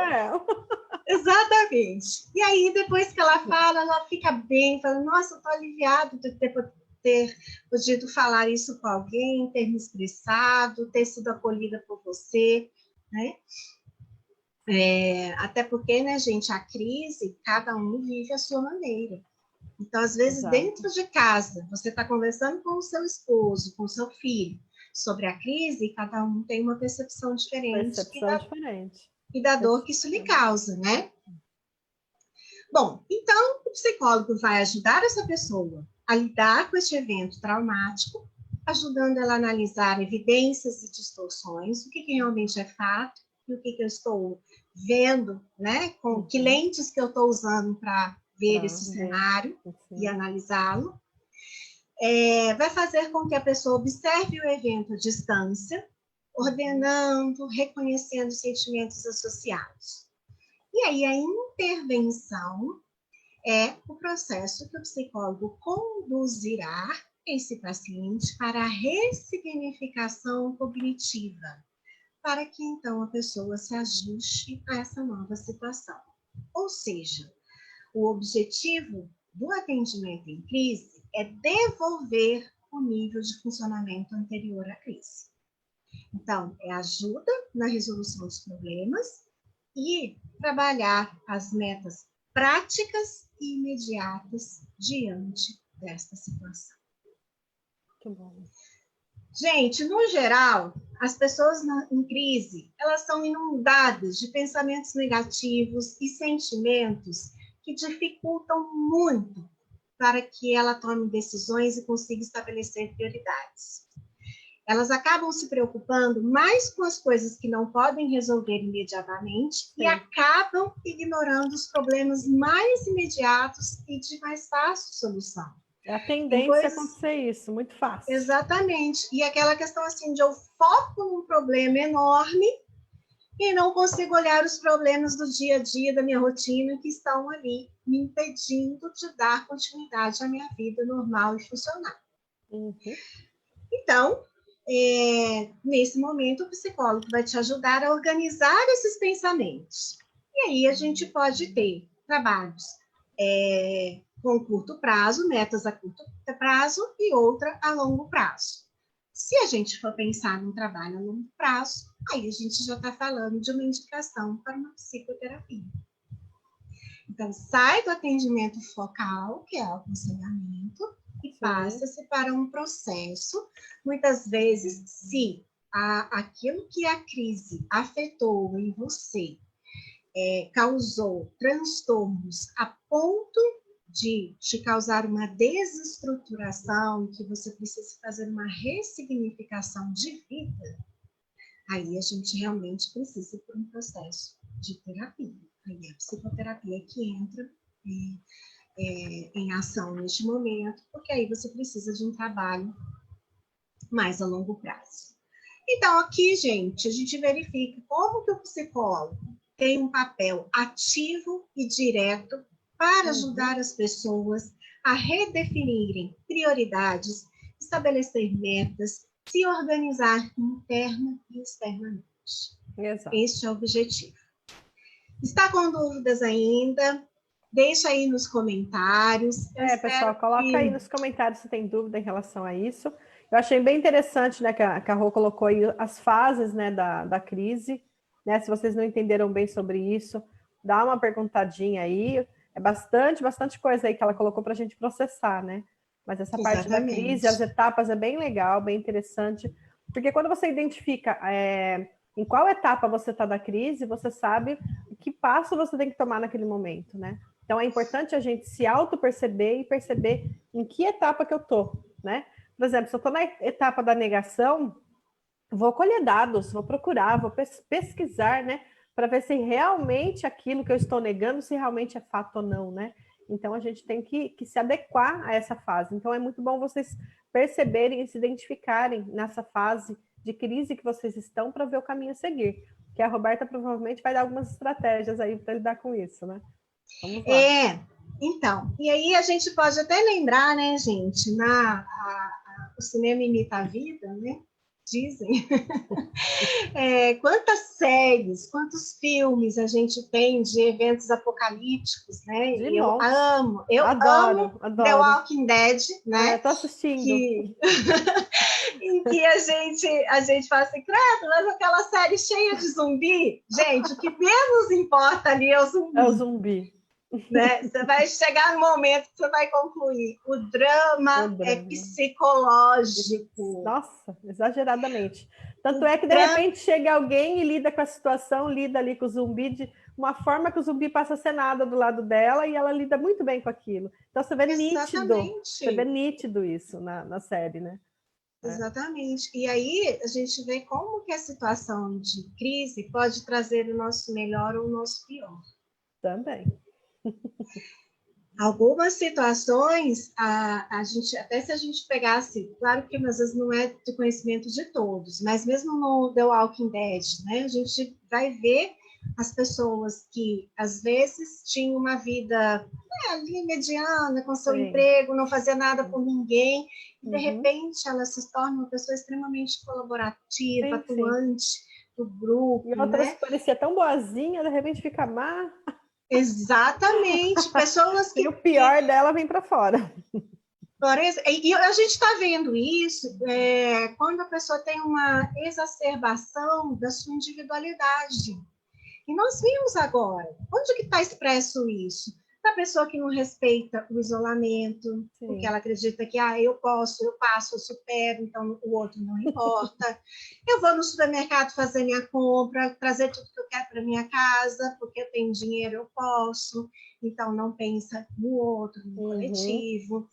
Exatamente. E aí, depois que ela fala, ela fica bem, fala, nossa, eu tô aliviada de ter ter podido falar isso com alguém, ter me expressado, ter sido acolhida por você, né? Até porque, né, gente, a crise, cada um vive a sua maneira. Então, às vezes, Exato. dentro de casa, você está conversando com o seu esposo, com o seu filho, sobre a crise, e cada um tem uma percepção diferente, Diferente. E da dor que isso lhe causa, né? Bom, então, o psicólogo vai ajudar essa pessoa a lidar com este evento traumático, ajudando ela a analisar evidências e distorções, o que realmente é fato e o que eu estou vendo, né? Com que lentes que eu estou usando para ver esse cenário e analisá-lo. Vai fazer com que a pessoa observe o evento à distância, ordenando, reconhecendo os sentimentos associados. E aí a intervenção é o processo que o psicólogo conduzirá esse paciente para a ressignificação cognitiva, para que então a pessoa se ajuste a essa nova situação. Ou seja, o objetivo do atendimento em crise é devolver o nível de funcionamento anterior à crise. Então, é ajuda na resolução dos problemas e trabalhar as metas práticas e imediatas diante desta situação. Muito bom. Gente, no geral, as pessoas em crise, elas são inundadas de pensamentos negativos e sentimentos que dificultam muito para que ela tome decisões e consiga estabelecer prioridades. Elas acabam se preocupando mais com as coisas que não podem resolver imediatamente e acabam ignorando os problemas mais imediatos e de mais fácil solução. É a tendência a acontecer isso, muito fácil. Exatamente. E aquela questão assim de eu foco num problema enorme e não consigo olhar os problemas do dia a dia, da minha rotina, que estão ali me impedindo de dar continuidade à minha vida normal e funcional. Então, nesse momento, o psicólogo vai te ajudar a organizar esses pensamentos. E aí a gente pode ter trabalhos com curto prazo, metas a curto prazo e outra a longo prazo. Se a gente for pensar num trabalho a longo prazo, aí a gente já está falando de uma indicação para uma psicoterapia. Então, sai do atendimento focal, que é o aconselhamento, e passa-se para um processo, muitas vezes, se aquilo que a crise afetou em você causou transtornos a ponto de te causar uma desestruturação, que você precisa fazer uma ressignificação de vida, aí a gente realmente precisa por um processo de terapia. Aí é a psicoterapia que entra em ação neste momento, porque aí você precisa de um trabalho mais a longo prazo. Então, aqui, gente, a gente verifica como que o psicólogo tem um papel ativo e direto para ajudar as pessoas a redefinirem prioridades, estabelecer metas, se organizar interna e externamente. Exato. Este é o objetivo. Está com dúvidas ainda? Deixa aí nos comentários. Pessoal, coloca aí nos comentários se tem dúvida em relação a isso. Eu achei bem interessante, né, que a Rô colocou aí as fases, né, da crise, né? Se vocês não entenderam bem sobre isso, dá uma perguntadinha aí. É bastante coisa aí que ela colocou para a gente processar, né? Mas essa parte da crise, as etapas é bem legal, bem interessante, porque quando você identifica em qual etapa você está da crise, você sabe que passo você tem que tomar naquele momento, né? Então é importante a gente se auto-perceber e perceber em que etapa que eu tô, né? Por exemplo, se eu estou na etapa da negação, vou colher dados, vou procurar, vou pesquisar, né? Para ver se realmente aquilo que eu estou negando, se realmente é fato ou não, né? Então, a gente tem que se adequar a essa fase. Então, é muito bom vocês perceberem e se identificarem nessa fase de crise que vocês estão para ver o caminho a seguir. Que a Roberta provavelmente vai dar algumas estratégias aí para lidar com isso, né? Vamos lá. Então, e aí a gente pode até lembrar, né, gente, o cinema imita a vida, né? Dizem. Quantas séries, quantos filmes a gente tem de eventos apocalípticos, né? De Eu monte. amo Adoro, The adoro. Walking Dead, né? Tô assistindo. Em que a gente fala assim, credo, mas aquela série cheia de zumbi, gente, o que menos importa ali é o zumbi. É o zumbi. Né? Você vai chegar no momento que você vai concluir. O drama é psicológico. Nossa, exageradamente. Tanto é que, de repente, chega alguém e lida com a situação, lida ali com o zumbi de uma forma que o zumbi passa a ser nada do lado dela e ela lida muito bem com aquilo. Então, você vê nítido isso na série, né? Exatamente. E aí, a gente vê como que a situação de crise pode trazer o nosso melhor ou o nosso pior. Também. Algumas situações, a gente, até se a gente pegasse, claro que às vezes não é do conhecimento de todos, mas mesmo no The Walking Dead, né, a gente vai ver as pessoas que às vezes tinham uma vida ali mediana, com seu emprego, não fazia nada por ninguém, e de repente ela se torna uma pessoa extremamente colaborativa, atuante do grupo. E outras né? que parecia tão boazinha, de repente fica má. Exatamente, pessoas que... E o pior dela vem para fora. E a gente está vendo isso quando a pessoa tem uma exacerbação da sua individualidade. E nós vimos agora, onde que está expresso isso? Da pessoa que não respeita o isolamento, porque ela acredita que eu posso, eu passo, eu supero, então o outro não importa. Eu vou no supermercado fazer minha compra, trazer tudo que eu quero para minha casa, porque eu tenho dinheiro, eu posso. Então não pensa no outro, no coletivo.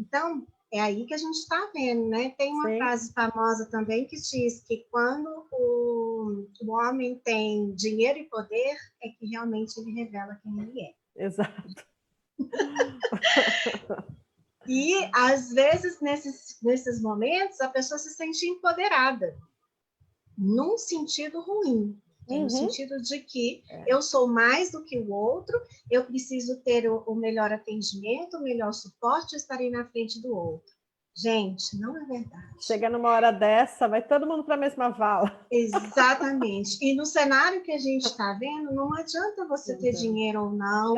Então, é aí que a gente está vendo, né? Tem uma frase famosa também que diz que quando o homem tem dinheiro e poder, é que realmente ele revela quem ele é. Exato. E, às vezes, nesses momentos, a pessoa se sente empoderada, num sentido ruim, no sentido de que eu sou mais do que o outro, eu preciso ter o melhor atendimento, o melhor suporte, eu estarei na frente do outro. Gente, não é verdade. Chega numa hora dessa, vai todo mundo para a mesma vala. Exatamente. E no cenário que a gente está vendo, não adianta você ter dinheiro ou não.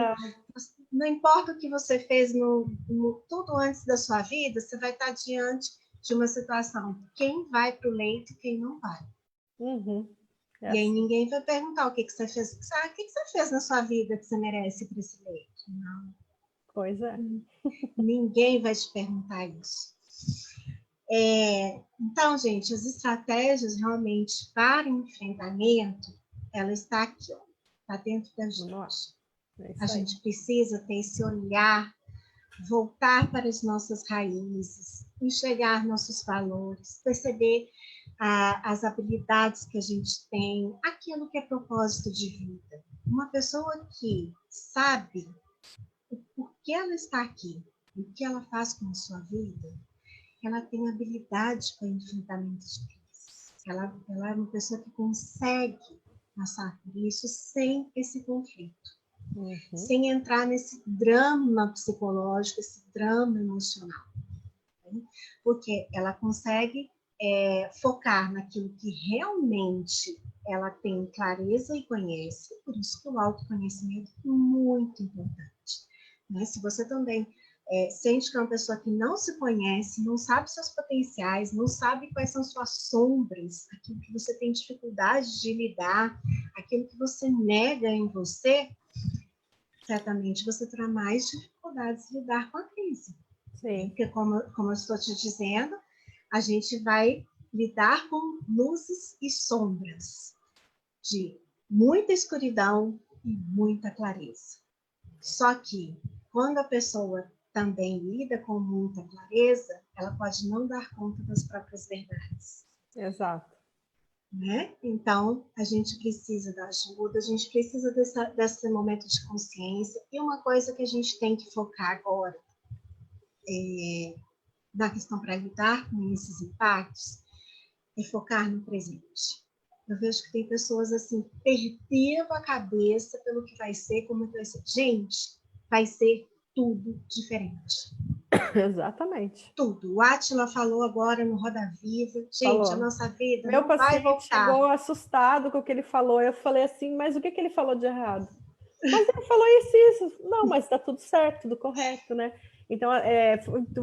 Não importa o que você fez tudo antes da sua vida, você vai estar diante de uma situação. Quem vai para o leito e quem não vai. E aí ninguém vai perguntar o que você fez. O que você fez na sua vida que você merece para esse leito? Não. Pois é. Ninguém vai te perguntar isso. Então, gente, as estratégias realmente para enfrentamento, ela está aqui, está dentro da gente. A gente precisa ter esse olhar, voltar para as nossas raízes, enxergar nossos valores, perceber as habilidades que a gente tem, aquilo que é propósito de vida. Uma pessoa que sabe o porquê ela está aqui, o que ela faz com a sua vida, ela tem habilidade para enfrentamento de crise. Ela é uma pessoa que consegue passar por isso sem esse conflito, sem entrar nesse drama psicológico, esse drama emocional. Né? Porque ela consegue focar naquilo que realmente ela tem clareza e conhece, por isso que o autoconhecimento é muito importante. Né? Se você também sente que é uma pessoa que não se conhece, não sabe seus potenciais, não sabe quais são suas sombras, aquilo que você tem dificuldade de lidar, aquilo que você nega em você, certamente você terá mais dificuldades de lidar com a crise. Porque, como eu estou te dizendo, a gente vai lidar com luzes e sombras, de muita escuridão e muita clareza. Só que, quando a pessoa também lida com muita clareza, ela pode não dar conta das próprias verdades. Exato. Né? Então, a gente precisa da ajuda, a gente precisa desse momento de consciência. E uma coisa que a gente tem que focar agora, na questão para lidar com esses impactos, é focar no presente. Eu vejo que tem pessoas assim, perdendo a cabeça pelo que vai ser, como vai ser. Gente, vai ser tudo diferente. Exatamente. Tudo. O Átila falou agora no Roda Viva. Gente, Falou. a nossa vida Meu não vai paciente voltar. chegou assustado com o que ele falou. Eu falei assim, mas o que ele falou de errado? Mas ele falou isso. Não, mas está tudo certo, tudo correto, né? Então,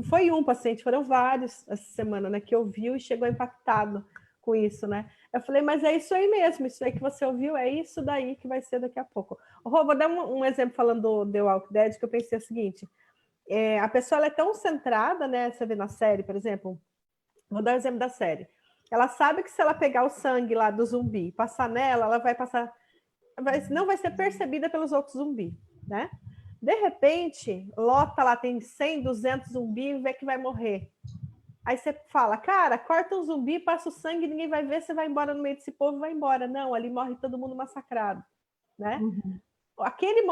foi um paciente, foram vários essa semana, né, que ouviu e chegou impactado com isso, né? Eu falei, mas é isso aí mesmo, isso aí que você ouviu, é isso daí que vai ser daqui a pouco. Rô, vou dar um exemplo falando do The Walking Dead, que eu pensei o seguinte, a pessoa ela é tão centrada, né, você vê na série, por exemplo, vou dar o exemplo da série, ela sabe que se ela pegar o sangue lá do zumbi e passar nela, ela vai passar, não vai ser percebida pelos outros zumbis, né? De repente, lota lá, tem 100, 200 zumbis e vê que vai morrer. Aí você fala, cara, corta um zumbi, passa o sangue, ninguém vai ver, você vai embora no meio desse povo, vai embora. Não, ali morre todo mundo massacrado, né? Uhum. Naquele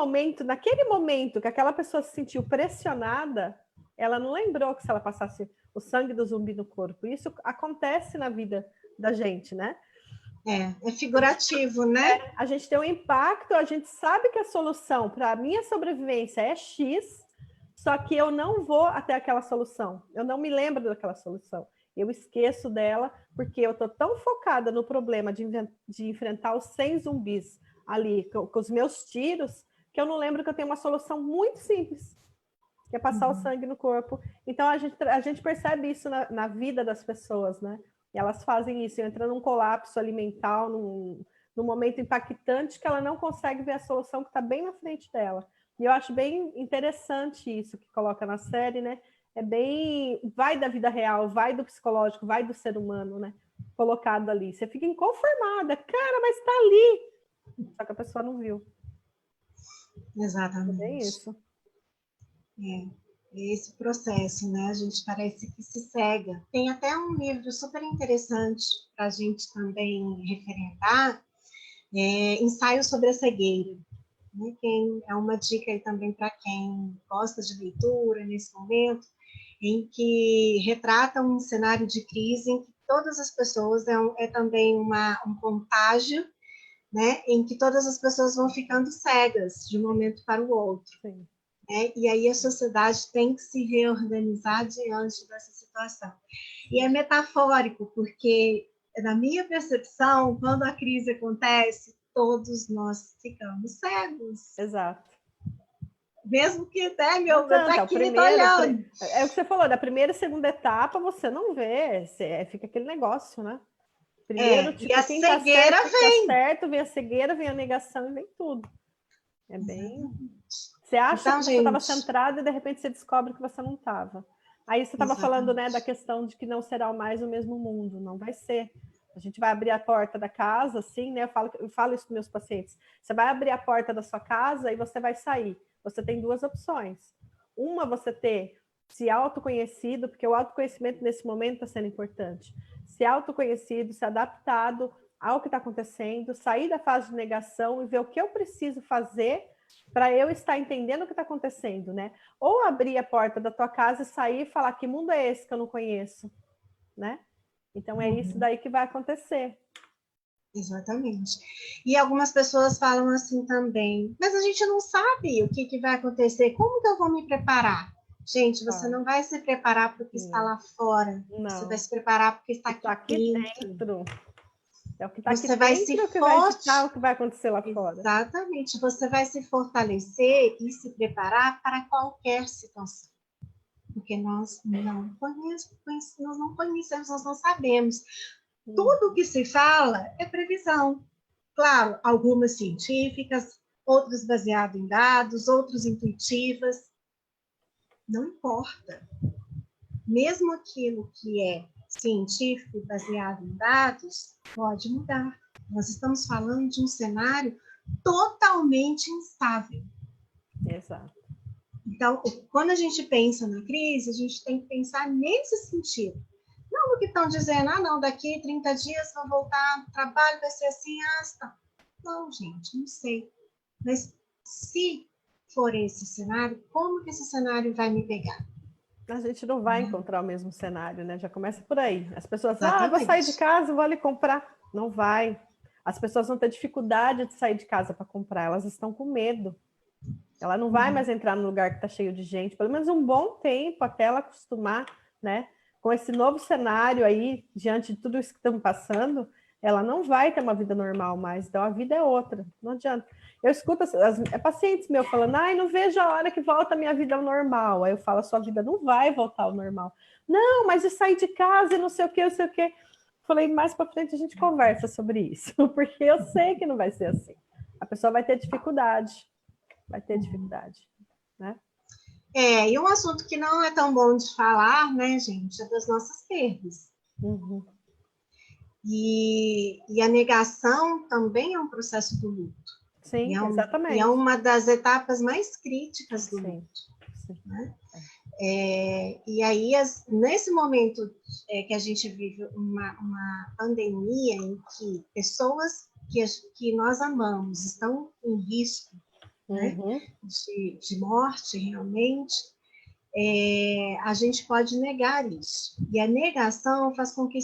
momento que aquela pessoa se sentiu pressionada, ela não lembrou que se ela passasse o sangue do zumbi no corpo. Isso acontece na vida da gente, né? É figurativo, né? A gente tem um impacto, a gente sabe que a solução para a minha sobrevivência é X, só que eu não vou até aquela solução. Eu não me lembro daquela solução. Eu esqueço dela, porque eu estou tão focada no problema de enfrentar os 100 zumbis ali, com os meus tiros, que eu não lembro que eu tenho uma solução muito simples, que é passar o sangue no corpo. Então, a gente percebe isso na vida das pessoas, né? E elas fazem isso, entram num colapso alimentar, num momento impactante que ela não consegue ver a solução que está bem na frente dela. E eu acho bem interessante isso que coloca na série, né? Vai da vida real, vai do psicológico, vai do ser humano, né? Colocado ali. Você fica inconformada, cara, mas está ali. Só que a pessoa não viu. Exatamente. É bem isso. Esse processo, né? A gente parece que se cega. Tem até um livro super interessante para a gente também referendar, Ensaio sobre a Cegueira. Né? É uma dica aí também para quem gosta de leitura nesse momento, em que retrata um cenário de crise em que todas as pessoas é também um contágio, né? Em que todas as pessoas vão ficando cegas de um momento para o outro. Sim. E aí a sociedade tem que se reorganizar diante dessa situação. E é metafórico, porque, na minha percepção, quando a crise acontece, todos nós ficamos cegos. Exato. Mesmo que até meu tá aqui olhando. É o que você falou, da primeira e segunda etapa você não vê, fica aquele negócio, né? Primeiro, E a quem tá cegueira certo, vem. tá certo, vem a cegueira, vem a negação e vem tudo. É bem... Você acha Então, que você estava centrado e de repente você descobre que você não estava. Aí você estava falando, né, da questão de que não será mais o mesmo mundo. Não vai ser. A gente vai abrir a porta da casa, assim, né? Eu falo isso para meus pacientes. Você vai abrir a porta da sua casa e você vai sair. Você tem duas opções. Uma, você ter se autoconhecido, porque o autoconhecimento nesse momento está sendo importante. Se autoconhecido, se adaptado ao que está acontecendo, sair da fase de negação e ver o que eu preciso fazer para eu estar entendendo o que está acontecendo, né? Ou abrir a porta da tua casa e sair e falar que mundo é esse que eu não conheço, né? Então é isso daí que vai acontecer. Exatamente. E algumas pessoas falam assim também, mas a gente não sabe o que vai acontecer, como que eu vou me preparar? Gente, você não vai se preparar porque está lá fora, você vai se preparar porque está aqui dentro. É o que está aqui dentro que vai ditar o que vai acontecer lá fora. Exatamente. Você vai se fortalecer e se preparar para qualquer situação. Porque nós não conhecemos, nós não sabemos. Tudo que se fala é previsão. Claro, algumas científicas, outras baseadas em dados, outras intuitivas. Não importa. Mesmo aquilo que é científico e baseado em dados, pode mudar. Nós estamos falando de um cenário totalmente instável. Exato. Então, quando a gente pensa na crise, a gente tem que pensar nesse sentido. Não no que estão dizendo, não, daqui 30 dias vou voltar, o trabalho vai ser assim, tá. Não, gente, não sei. Mas se for esse cenário, como que esse cenário vai me pegar? A gente não vai encontrar o mesmo cenário, né? Já começa por aí. As pessoas, Exatamente. vou sair de casa, vou ali comprar. Não vai. As pessoas vão ter dificuldade de sair de casa para comprar, elas estão com medo. Ela não vai mais entrar no lugar que está cheio de gente, pelo menos um bom tempo até ela acostumar, né? Com esse novo cenário aí, diante de tudo isso que estamos passando, ela não vai ter uma vida normal mais. Então, a vida é outra. Não adianta. Eu escuto pacientes meus falando, ai, não vejo a hora que volta a minha vida ao normal. Aí eu falo, a sua vida não vai voltar ao normal. Não, mas eu saí de casa e não sei o quê, não sei o quê. Falei, mais para frente a gente conversa sobre isso, porque eu sei que não vai ser assim. A pessoa vai ter dificuldade. Vai ter dificuldade, né? E um assunto que não é tão bom de falar, né, gente, é das nossas perdas. Uhum. E a negação também é um processo do luto. Sim, exatamente. E é uma das etapas mais críticas do luto. Sim. Né? E aí, nesse momento que a gente vive uma pandemia em que pessoas que nós amamos estão em risco, né, de morte, realmente, a gente pode negar isso. E a negação faz com que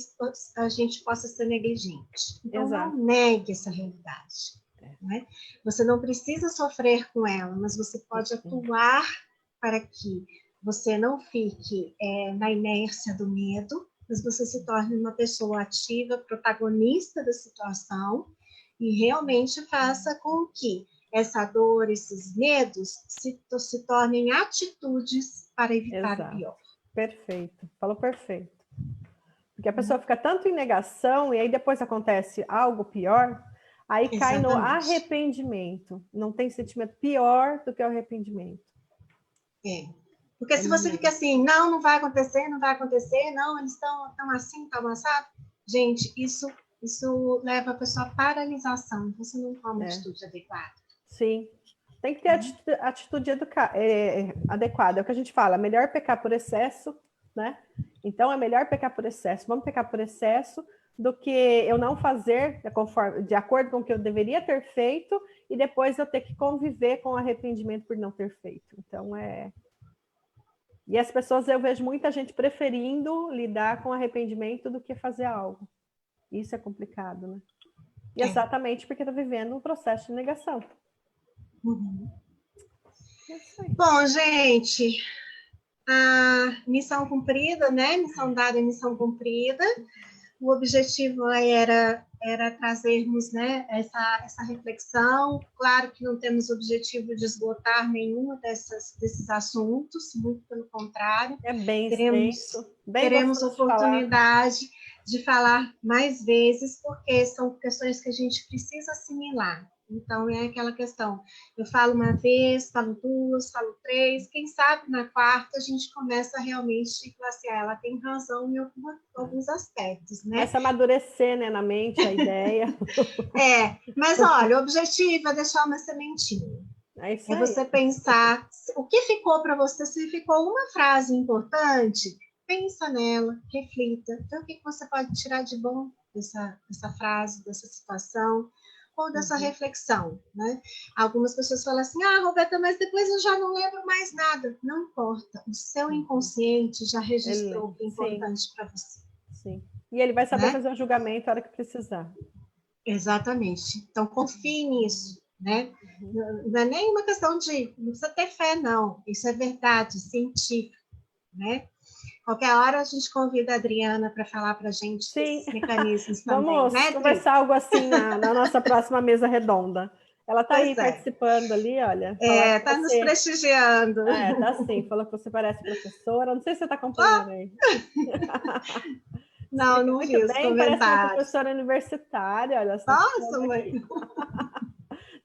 a gente possa ser negligente. Então, não negue essa realidade. Né? Você não precisa sofrer com ela, mas você pode atuar para que você não fique na inércia do medo, mas você se torne uma pessoa ativa, protagonista da situação e realmente faça com que essa dor, esses medos se tornem atitudes para evitar o pior. Perfeito, falou perfeito. Porque a pessoa fica tanto em negação e aí depois acontece algo pior, aí cai no arrependimento. Não tem sentimento pior do que o arrependimento. Porque se você fica assim, não vai acontecer, não, eles estão assim, estão assado. Gente, isso leva a pessoa à paralisação. Você não toma atitude adequada. Sim. Tem que ter atitude adequada. É o que a gente fala, melhor pecar por excesso, né? Então, é melhor pecar por excesso. Vamos pecar por excesso do que eu não fazer de acordo com o que eu deveria ter feito e depois eu ter que conviver com o arrependimento por não ter feito. Então, E as pessoas, eu vejo muita gente preferindo lidar com arrependimento do que fazer algo. Isso é complicado, né? E exatamente porque está vivendo um processo de negação. Bom, gente, a missão cumprida, né? Missão dada e missão cumprida. O objetivo era trazermos, né, essa reflexão. Claro que não temos o objetivo de esgotar nenhum desses assuntos, muito pelo contrário. É bem teremos oportunidade de falar mais vezes, porque são questões que a gente precisa assimilar. Então, é aquela questão, eu falo uma vez, falo duas, falo três, quem sabe na quarta a gente começa realmente a falar assim, ela tem razão em alguns aspectos, né? Começa a amadurecer, né, na mente a ideia. Mas olha, o objetivo é deixar uma sementinha. É isso aí. Você pensar, o que ficou para você, se ficou uma frase importante, pensa nela, reflita, então o que você pode tirar de bom dessa frase, dessa situação, ou dessa reflexão, né? Algumas pessoas falam assim, Roberta, mas depois eu já não lembro mais nada. Não importa, o seu inconsciente já registrou o que é importante para você. Sim, e ele vai saber fazer o julgamento a hora que precisar. Exatamente, então confie nisso, né? Não é nem uma questão de, não precisa ter fé, não, isso é verdade, científico, né? Qualquer hora a gente convida a Adriana para falar para a gente esses mecanismos também. Vamos conversar algo assim na nossa próxima mesa redonda. Ela está aí participando ali, olha. Está nos prestigiando. Tá sim, falou que você parece professora. Não sei se você está acompanhando aí. Não vi os comentários. Parece uma professora universitária, olha só. Nossa, mãe.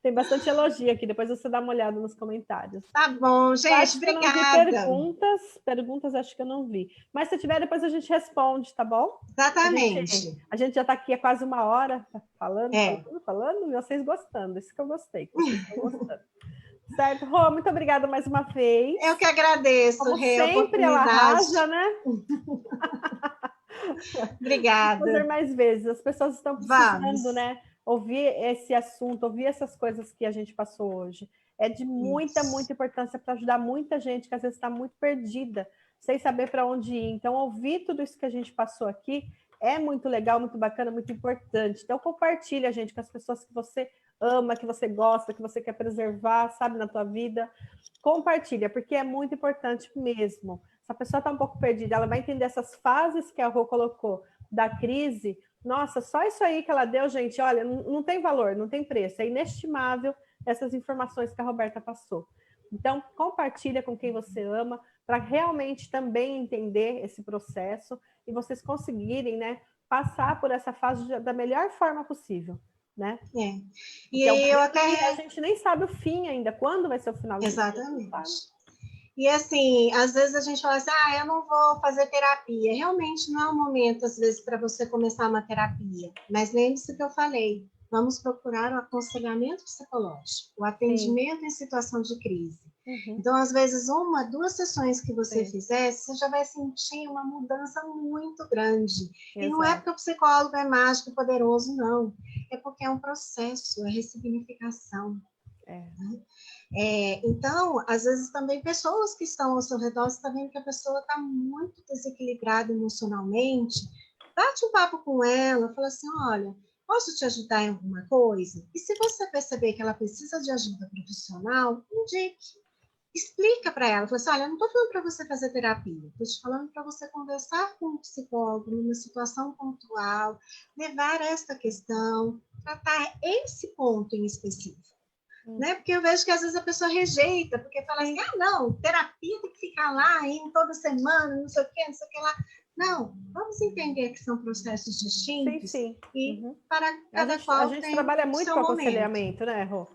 Tem bastante elogio aqui, depois você dá uma olhada nos comentários. Tá bom, gente, obrigada. Perguntas acho que eu não vi. Mas se tiver, depois a gente responde, tá bom? Exatamente. A gente já está aqui há quase uma hora falando, e vocês gostando. Isso que eu gostei, que vocês estão gostando. Certo, Rô, muito obrigada mais uma vez. Eu que agradeço, Rê, sempre ela arrasa, né? Obrigada. Vou fazer mais vezes. As pessoas estão precisando, né? Ouvir esse assunto, ouvir essas coisas que a gente passou hoje. É de muita importância para ajudar muita gente que às vezes está muito perdida, sem saber para onde ir. Então, ouvir tudo isso que a gente passou aqui é muito legal, muito bacana, muito importante. Então, compartilha, gente, com as pessoas que você ama, que você gosta, que você quer preservar, sabe, na tua vida. Compartilha, porque é muito importante mesmo. Se a pessoa está um pouco perdida, ela vai entender essas fases que a Rô colocou da crise. Nossa, só isso aí que ela deu, gente, olha, não tem valor, não tem preço. É inestimável essas informações que a Roberta passou. Então, compartilha com quem você ama, para realmente também entender esse processo e vocês conseguirem, né, passar por essa fase da melhor forma possível, né? É. E então, eu até... a gente nem sabe o fim ainda, quando vai ser o final. Exatamente. E assim, às vezes a gente fala assim, eu não vou fazer terapia. Realmente não é o momento, às vezes, para você começar uma terapia. Mas lembre-se que eu falei, vamos procurar o aconselhamento psicológico, o atendimento em situação de crise. Então, às vezes, 1, 2 sessões que você fizer, você já vai sentir uma mudança muito grande. E não é porque o psicólogo é mágico e poderoso, não. É porque é um processo, é ressignificação. Né? Então, às vezes também pessoas que estão ao seu redor, você está vendo que a pessoa está muito desequilibrada emocionalmente, bate um papo com ela, fala assim, olha, posso te ajudar em alguma coisa? E se você perceber que ela precisa de ajuda profissional, indique. Explica para ela, fala assim, olha, eu não estou falando para você fazer terapia, estou te falando para você conversar com um psicólogo numa situação pontual, levar esta questão, tratar esse ponto em específico. Né? Porque eu vejo que às vezes a pessoa rejeita, porque fala assim, não, terapia tem que ficar lá, indo toda semana, não sei o que, não sei o que lá. Não, vamos entender que são processos distintos e para cada qual a gente trabalha muito com aconselhamento, momento. Né, Rô?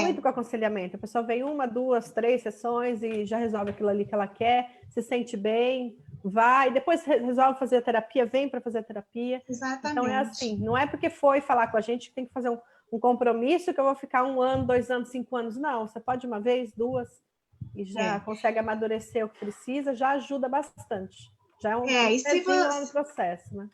Muito com aconselhamento. A pessoa vem 1, 2, 3 sessões e já resolve aquilo ali que ela quer, se sente bem, vai, depois resolve fazer a terapia, vem para fazer a terapia. Exatamente. Então é assim, não é porque foi falar com a gente que tem que fazer um compromisso que eu vou ficar 1 ano, 2 anos, 5 anos. Não, você pode 1 vez, 2 e já consegue amadurecer o que precisa, já ajuda bastante. Já é um pezinho lá no processo, né?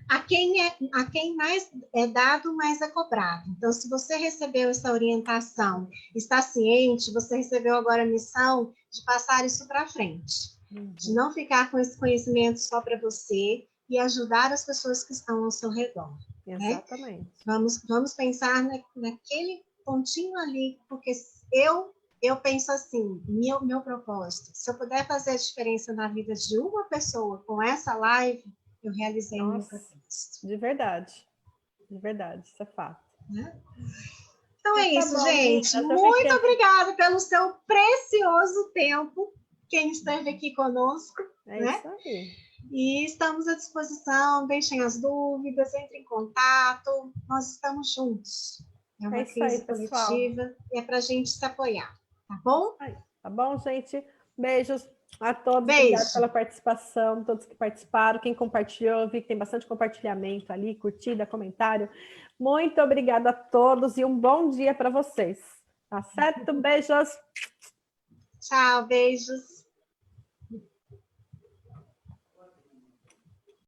A quem mais é dado, mais é cobrado. Então, se você recebeu essa orientação, está ciente, você recebeu agora a missão de passar isso para frente. De não ficar com esse conhecimento só para você e ajudar as pessoas que estão ao seu redor. Exatamente. Né? Vamos pensar naquele pontinho ali, porque eu penso assim, meu propósito, se eu puder fazer a diferença na vida de uma pessoa com essa live, eu realizei o meu propósito. De verdade, isso é fato. Né? Então é isso, gente. Muito obrigada pelo seu precioso tempo, quem esteve aqui conosco. Isso aí. E estamos à disposição, deixem as dúvidas, entrem em contato, nós estamos juntos. É uma crise coletiva e é para a gente se apoiar, tá bom? Tá bom, gente? Beijos a todos. Beijo. Obrigada pela participação, todos que participaram, quem compartilhou, vi que tem bastante compartilhamento ali, curtida, comentário. Muito obrigada a todos e um bom dia para vocês. Tá certo? Beijos. Tchau, beijos.